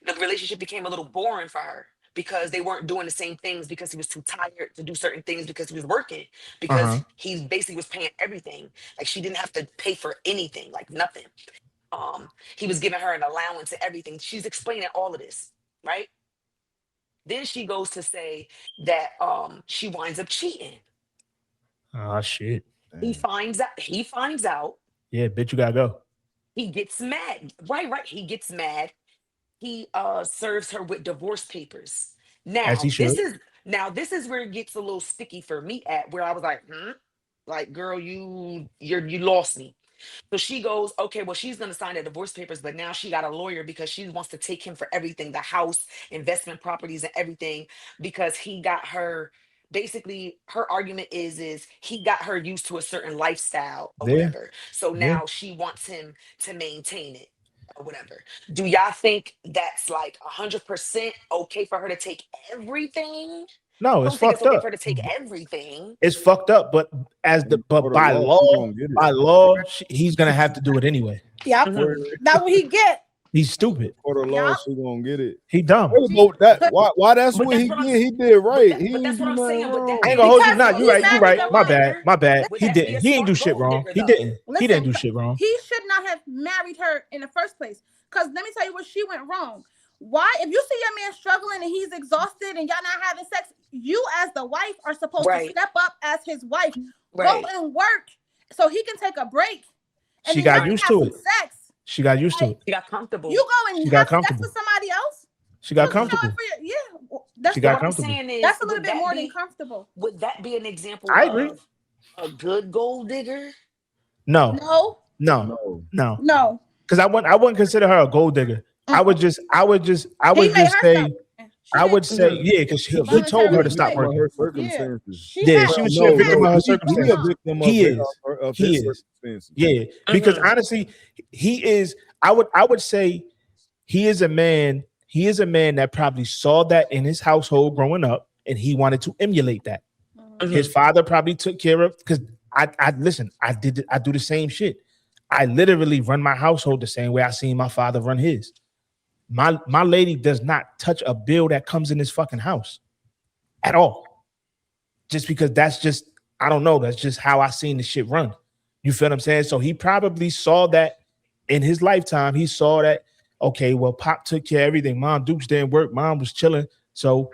The relationship became a little boring for her because they weren't doing the same things because he was too tired to do certain things because he was working, because he basically was paying everything. Like she didn't have to pay for anything, like nothing. He was giving her an allowance and everything. She's explaining all of this, right? Then she goes to say that she winds up cheating. Oh shit. He finds out. Yeah, bitch, you gotta go. He gets mad. Right. He gets mad. He serves her with divorce papers. Now this is where it gets a little sticky for me at where I was like, like, girl, you lost me. So she goes, okay, well, she's going to sign the divorce papers, but now she got a lawyer because she wants to take him for everything, the house, investment properties, and everything, because he got her. Basically, her argument is he got her used to a certain lifestyle or Yeah, whatever. So yeah. now she wants him to maintain it or whatever. Do y'all think that's like 100% okay for her to take everything? No, I it's don't think it's fucked okay for her up. to take everything. It's fucked up, but For the by law, she gonna get it. he's gonna have to do it anyway. Yep. Mhm. That's what he get. He's stupid. For the law, Yup. she gonna get it. He dumb. What about that? Why that's But what that's he what I'm did. He did right. But He that's ain't what do I'm nothing saying. Would that I be ain't a gonna hold you. Because Nah, smart you he right. You married right. the My wrong bad. digger? My bad. Would He that be didn't. a He ain't do smart shit gold wrong. digger He though? didn't. He didn't do shit wrong. He should not have married her in the first place. Because let me tell you where she went wrong. Why? If you see your man struggling and he's exhausted and y'all not having sex, you as the wife are supposed to Right. step up as his wife. Go Right. and work so he can take a break. And She then y'all got can used have to some it. sex. She got used to Like, it. She got comfortable. you go and She got have sex comfortable. with somebody else. She got Just show it comfortable. for you. Yeah, that's She So got what I'm comfortable. saying is, that's a little would bit that more than be comfortable. would that be an example I agree. of a good gold digger? No, No, no, no. no. because I wouldn't consider her a gold digger. I would just He made her say, stop. She I would did say, Mhm. yeah, because he told her voluntarily to stop quit. working. Her Yeah, circumstances. she Yeah, had. she was She a victim of her He a circumstances. victim He of is. of He his is. circumstances. Yeah, because Mhm. honestly, he is. I would say he is a man. He is a man that probably saw that in his household growing up, and he wanted to emulate that. His Mhm. father probably took care of, because I listen. I do the same shit. I literally run my household the same way I seen my father run his. My lady does not touch a bill that comes in this fucking house at all. Just because I don't know, that's just how I seen the shit run. You feel what I'm saying? So he probably saw that in his lifetime. He saw that, okay, well, Pop took care of everything. Mom Dukes didn't work. Mom was chilling. So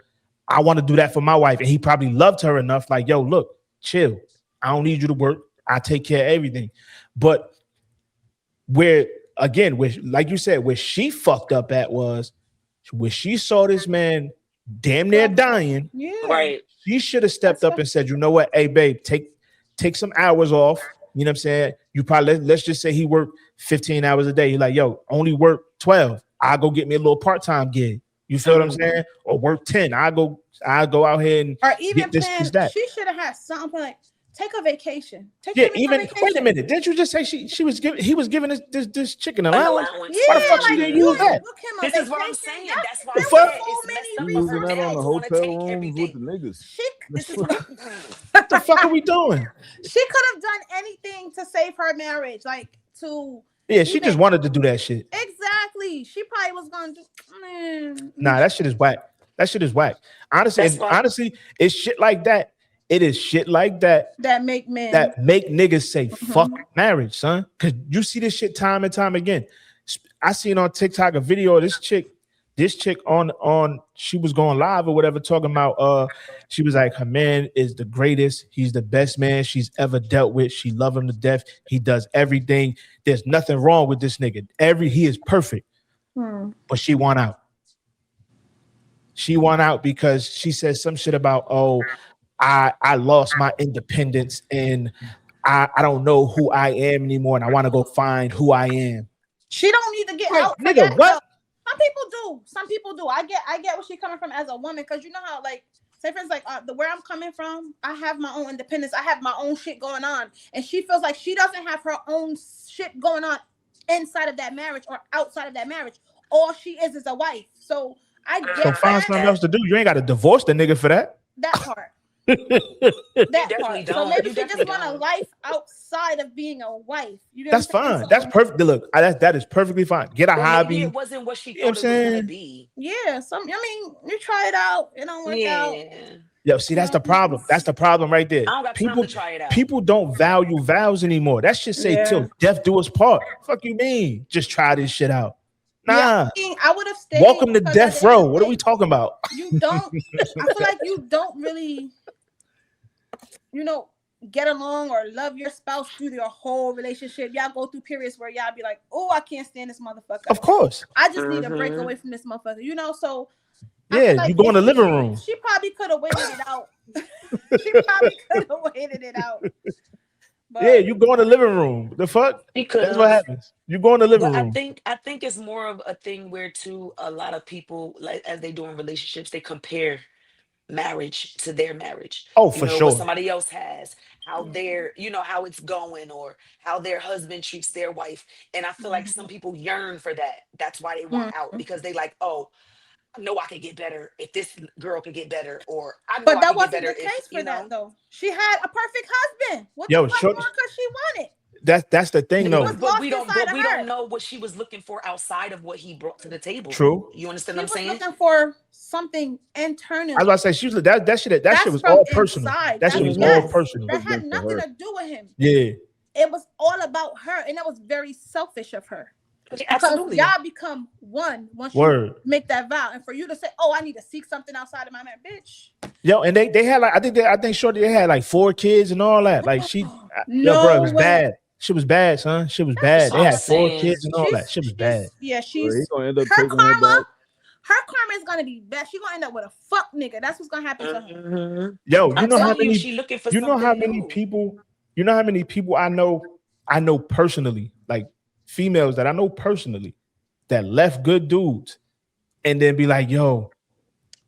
I want to do that for my wife. And he probably loved her enough, like, yo, look, chill. I don't need you to work. I take care of everything. But where like you said, where she fucked up at was where she saw this man damn near dying. Yeah. Right. She should have stepped up and said, you know what, hey babe, take some hours off. You know what I'm saying? You probably let's just say he worked 15 hours a day. You're like, yo, only work 12. I'll go get me a little part-time gig. You feel what I'm saying? Or work 10. I'll go out here and Or even get this, plan. that. She should have had something like take a vacation. Take Yeah, him on even vacation. wait a minute. Didn't you just say he was giving this chicken An allowance? allowance. Yeah, Why the fuck she like didn't you use that? book him a This is what I'm vacation. saying. That- That's why The I there fuck? said were it's so messed many up He for was her in reasons. that on dad the to want to hotel take rooms with the everything. niggas. This is What the fuck are we doing? She could have done anything to save her marriage, like to. Yeah, she just even- wanted to do that shit. Exactly. She probably was going to do. Man. Nah, that shit is whack. That shit is whack. Honestly, That's and why- honestly, it's shit like that. It is shit like that That make men. that make niggas say fuck marriage, son. Cause you see this shit time and time again. I seen on TikTok a video of this chick on she was going live or whatever, talking about she was like, her man is the greatest, he's the best man she's ever dealt with. She love him to death. He does everything. There's nothing wrong with this nigga. He is perfect. But she won out. She won out because she said some shit about, oh, I lost my independence and I don't know who I am anymore, and I want to go find who I am. She don't need to get Like, out for nigga, that, what? though. Some people do. Some people do. I get where she's coming from as a woman, because you know how, like, say for instance, like where I'm coming from, I have my own independence. I have my own shit going on, and she feels like she doesn't have her own shit going on inside of that marriage or outside of that marriage. All she is a wife. So I get So find something else to do. You ain't got to divorce the nigga for that. that part. You That definitely part. So don't. maybe You she just definitely want a don't. life outside of being a wife. You know That's what I'm saying? fine. That's perfect. Look, that is perfectly fine. Get a Or hobby. maybe it wasn't what she You know thought what I'm it was gonna saying? be. Yeah, you try it out, it don't work out. Yeah. Yo, see, that's the problem. That's the problem right there. I don't got time to try it out. People don't value vows anymore. That shit say Yeah. till death do us part. Fuck you mean? Just try this shit out. Nah. Yeah, I mean, I would have stayed. Welcome to because death at the end of row. the What are day, we talking about? You don't. I feel like you don't really, get along or love your spouse through your whole relationship. Y'all go through periods where y'all be like, "Oh, I can't stand this motherfucker. Of course. I just need a break away from this motherfucker." So I Yeah, feel like you go in the if living room. She probably could have waited it out. She probably could have waited it out. But Yeah, you go in the living room. The fuck? He could That's what have. happens. You go in the living But I room. think I think it's more of a thing where too a lot of people like as they do in relationships, they compare marriage to their marriage. Oh, You for know, what sure. somebody else has, how yeah. their, how it's going or how their husband treats their wife. And I feel like some people yearn for that. That's why they want out Mhm. because they like, oh, I know I could get better if this girl could get better, or I know But I that could get wasn't better the if, case for that though. She had a perfect husband. What the Yo, fuck short. more could she wanted? That's the thing He though. was lost inside but of we don't her. know what she was looking for outside of what he brought to the table. True. You understand She what I'm was saying? looking for something I was internally. about to say she was that shit. That shit That's was from all personal. inside. That shit That's was all Mhm. yes. personal. That had Husband for nothing her. to do with him. Yeah. It was all about her, and that was very selfish of her. Okay, Because absolutely. y'all become one once you Word. make that vow, and for you to say, "Oh, I need to seek something outside of my man," bitch. Yo, and they had like I think Shorty they had like 4 kids and all that. Like yo, bro, it No was way. bad. Shit was bad, son. Shit was That's bad. They I'm had 4 saying. kids and all that. Shit was bad. Yeah, Bro, he gonna end up her taking her karma. back. Her karma is gonna be bad. She's gonna end up with a fuck nigga. That's what's gonna happen to her. Mhm. Yo, I'm telling you, she looking for something new. you know how many people I know personally, like females that I know personally that left good dudes and then be like, yo,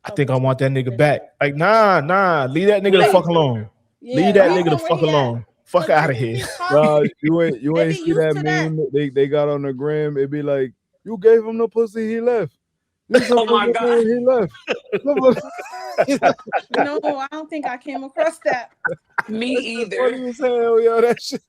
I think I want that nigga back. Like, nah, leave that nigga the Late. fuck alone. Yeah, Leave that leave nigga the him where fuck he at. alone. Fuck 'Cause out of niggas here. be talking. Nah, you They ain't be see used that to that. meme they got on the gram. It be like, you gave him the pussy, he left. You Oh took him my the God. pussy, he left. No, I don't think I came across that. Me That shit either. funny as hell, yo. That shit.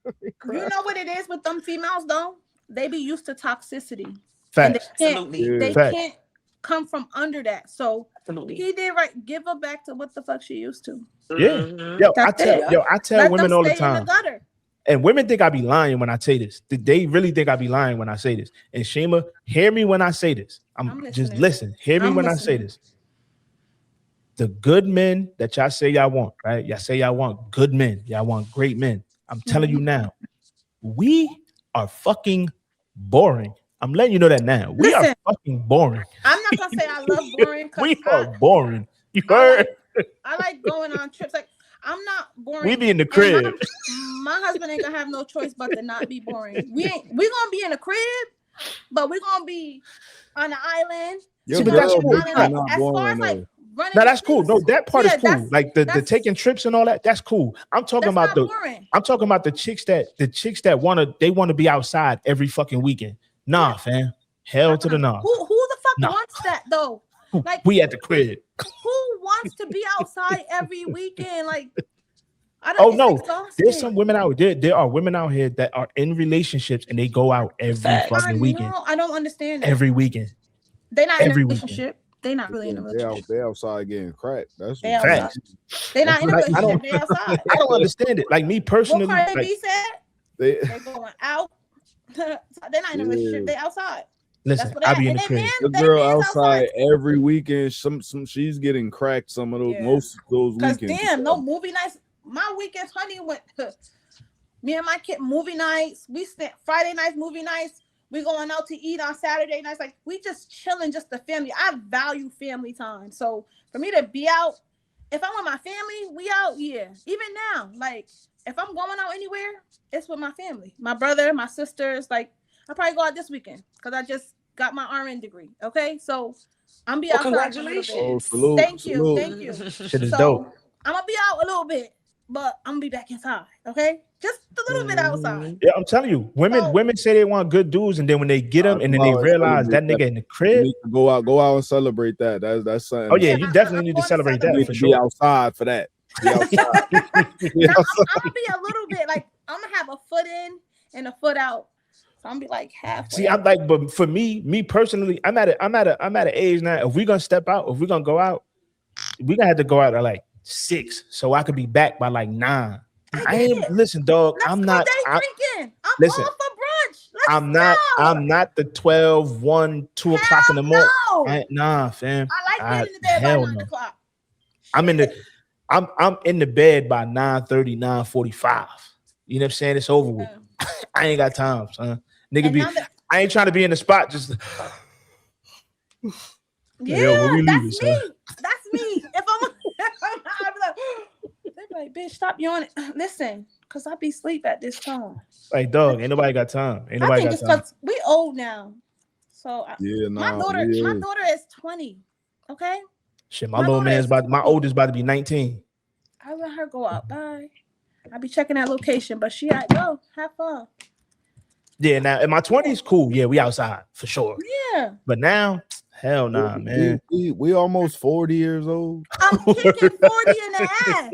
You know what it is with them females though? They be used to toxicity. Facts. Absolutely. Yeah. They Facts. can't come from under that. So Absolutely. he did right. Give her back to what the fuck she used to. Yeah. Mhm. Yo, That's it. I tell Let women them all the stay in the time. gutter. And women think I be lying when I say this. They really think I be lying when I say this. And Shema, hear me when I say this. I'm just listening. listen. Hear me I'm when I say listening. this. The good men that y'all say y'all want, right? Y'all say y'all want good men. Y'all want great men. I'm telling you now, we are fucking boring. I'm letting you know that now. We Listen, are fucking boring. I'm not gonna say I love boring because We are boring. You I heard? like going on trips. Like I'm not boring. We be in the And crib. my husband ain't gonna have no choice but to not be boring. We gonna be in the crib, but we're gonna be on the island. Your See, but chilling that's on cool. the island. Like, not as far boring as like though. running. Now the that's cool. No, streets, that part is cool. that's- Like the that's- taking trips and all that. That's cool. I'm talking That's about not boring. I'm talking about the chicks that wanna be outside every fucking weekend. Nah, fam. Hell to the nah. Who the fuck Nah. wants that though? Like We at the crib. who wants to be outside every weekend? Like I don't. Oh it's no, exhausting. there's some women out there. There are women out here that are in relationships and they go out every Facts. fucking weekend. I don't understand that. Every weekend. They're not in a every weekend. relationship. They're not really in a relationship. They outside getting cracked. That's They what outside. They're not in a Like, I relationship. don't- They outside. I don't understand it. Like me personally, What Cardi like, B said? they They're going out. They're not in a relationship. They outside. listen, That's what I they be at. in the And crib. the they girl man's outside every weekend. Some she's getting cracked some of those Yeah. most of those Because weekends. damn, no movie nights. My weekends, honey, went. Me and my kid movie nights. We spent Friday nights movie nights. We going out to eat on Saturday nights. Like we just chilling, just the family. I value family time. So for me to be out, if I'm with my family, we out. Yeah. Even now, like if I'm going out anywhere, it's with my family, my brother, my sisters. Like I probably go out this weekend because I just got my RN degree. Okay, so I'm be Well, outside for a little bit. congratulations. salute, Thank you, salute. thank you. Shit is So dope. I'm gonna be out a little bit, but I'm gonna be back inside. Okay, just a little bit outside. Yeah, I'm telling you, women say they want good dudes, and then when they get them, and then they realize that nigga in the You crib. need to go out and celebrate that. That's something. Oh yeah, Yeah, you definitely I'm need to going to celebrate that celebrate. for Be sure. outside for that. Be outside. Be Now, outside. I'm gonna be a little bit like I'm gonna have a foot in and a foot out. So I'm gonna be like halfway. See, I'm like, but for me personally, I'm at an age now. If we're gonna step out, if we're gonna go out, we're gonna have to go out at like 6, so I could be back by like 9. I ain't listen, dog. Let's I'm go not. day I, drinking. I'm listen, all for brunch. Let's I'm not. go. I'm not the 12, 1, 2 o'clock in the morning. No. Nah, fam. I like getting in the bed by hell 9 no. o'clock. I'm in the. I'm in the bed by 9:30, 9:45. You know what I'm saying? It's over with. I ain't got time, son. Nigga And be. now that- I ain't trying to be in the spot. Just. Yeah, Yo, when we that's leaving, me. son? That's me. If I'm, I'd be like, they'd be like, bitch, stop yawning. Listen, Cause I be asleep at this time. Like, dog, ain't nobody got time. Ain't I nobody think got it's time. cause we old now. So my daughter is 20. Okay. Shit, my little man's my oldest about to be 19. I let her go out. Bye. I be checking that location, but she like, go have fun. Yeah, now in my 20s, cool. Yeah, we outside for sure. Yeah. But now, hell nah, man. We almost 40 years old. I'm kicking 40 in the ass.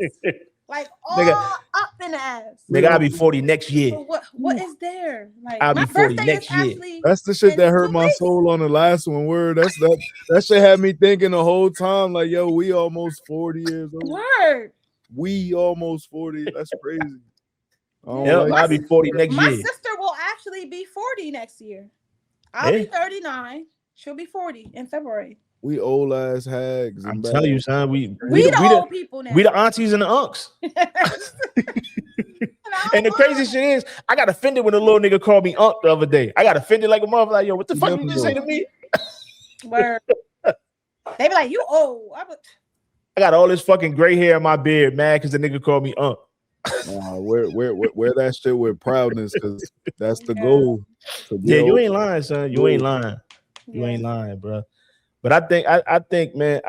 Like all Nigga, up in the ass. Nigga, I'll be 40 next year. So what is there? Like I'll my be 40 birthday next is year. actually That's the shit that hurt my soul on the last one. Word. That shit had me thinking the whole time, like, yo, we almost 40 years old. Word. We almost 40. That's crazy. I'll be 40 next year. My sister will actually be 40 next year. I'll be 39. She'll be 40 in February. We old ass hags. I'm telling you, son. We the old people now. We the aunties and the unks. And the crazy shit is, I got offended when a little nigga called me unk the other day. I got offended like a mother. Like, yo, what the fuck you just say to me? Word. They be like, you old. I got all this fucking gray hair in my beard, mad because the nigga called me unk. Wear that shit with proudness, because that's the goal. Yeah, you ain't lying, son. You ain't lying. You ain't lying, bro. But I think, man,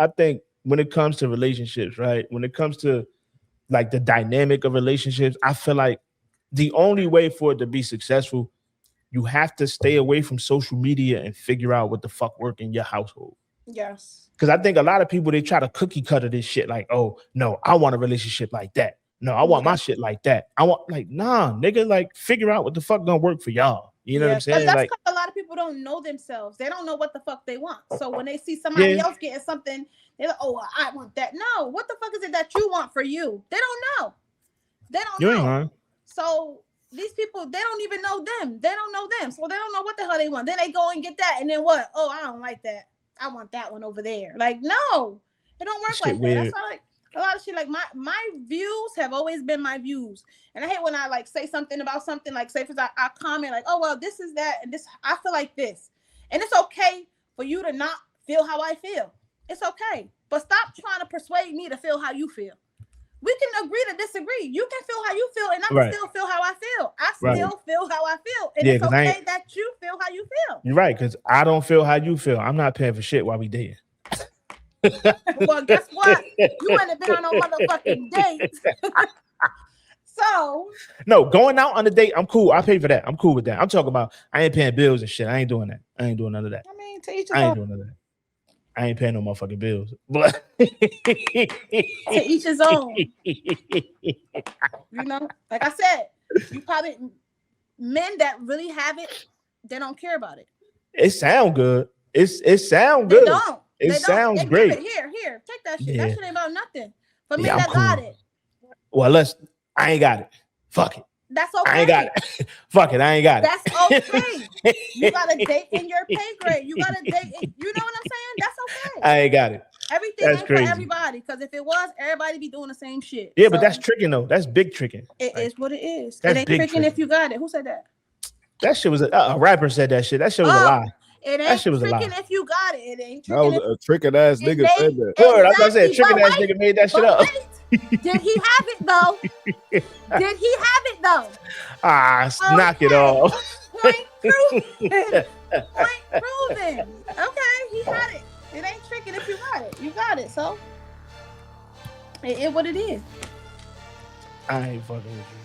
when it comes to relationships, right? When it comes to like the dynamic of relationships, I feel like the only way for it to be successful, you have to stay away from social media and figure out what the fuck work in your household. Yes. Because I think a lot of people, they try to cookie cutter this shit. Like, oh, no, I want a relationship like that. No, I want my shit like that. I want, like, nah, nigga, like, figure out what the fuck gonna work for y'all. You know what I'm saying? That's like, because a lot of people don't know themselves. They don't know what the fuck they want. So when they see somebody else getting something, they're like, oh, I want that. No, what the fuck is it that you want for you? They don't know. They don't know. You ain't lying. So these people, they don't even know them. They don't know them. So they don't know what the hell they want. Then they go and get that. And then what? Oh, I don't like that. I want that one over there. Like, no, it don't work like that. That's why, like, a lot of shit, like my views have always been my views. And I hate when I like say something about something, like say for example, I comment like, oh, well, this is that. And this, I feel like this. And it's okay for you to not feel how I feel. It's okay. But stop trying to persuade me to feel how you feel. We can agree to disagree. You can feel how you feel, and I can still feel how I feel. I still feel how I feel. And it's okay that you feel how you feel. You're right, because I don't feel how you feel. I'm not paying for shit while we dating. Well, guess what? You ain't have been on no motherfucking date. So no, going out on a date, I'm cool. I pay for that. I'm cool with that. I'm talking about I ain't paying bills and shit. I ain't doing that. I ain't doing none of that. I mean, to each his I ain't own. doing none of that. I ain't paying no motherfucking bills. But to each his own. You know, like I said, you probably men that really have it, they don't care about it. It sound good. It sound good. They don't. It sounds great. Here, take that shit. That shit ain't about nothing. For me, I'm that cool. got it. Well, I ain't got it. Fuck it. That's okay. I ain't got it. Fuck it. I ain't got it. That's okay. You got to date in your pay grade. You got to date. You know what I'm saying? That's okay. I ain't got it. Everything ain't for everybody. Because if it was, everybody be doing the same shit. Yeah, but that's tricking though. That's big tricking. It is what it is. It ain't tricking if you got it. Who said that? That shit was a rapper said that shit. That shit was a lie. It ain't tricking if you got it. It ain't tricking. That was a tricking ass nigga said that. Word, I was gonna say a tricking ass nigga made that shit up. Did he have it though? Did he have it though? Knock it off. Point proven. Point proven. Okay, he had it. It ain't tricking if you got it. You got it. So it what it is. I ain't fucking with you.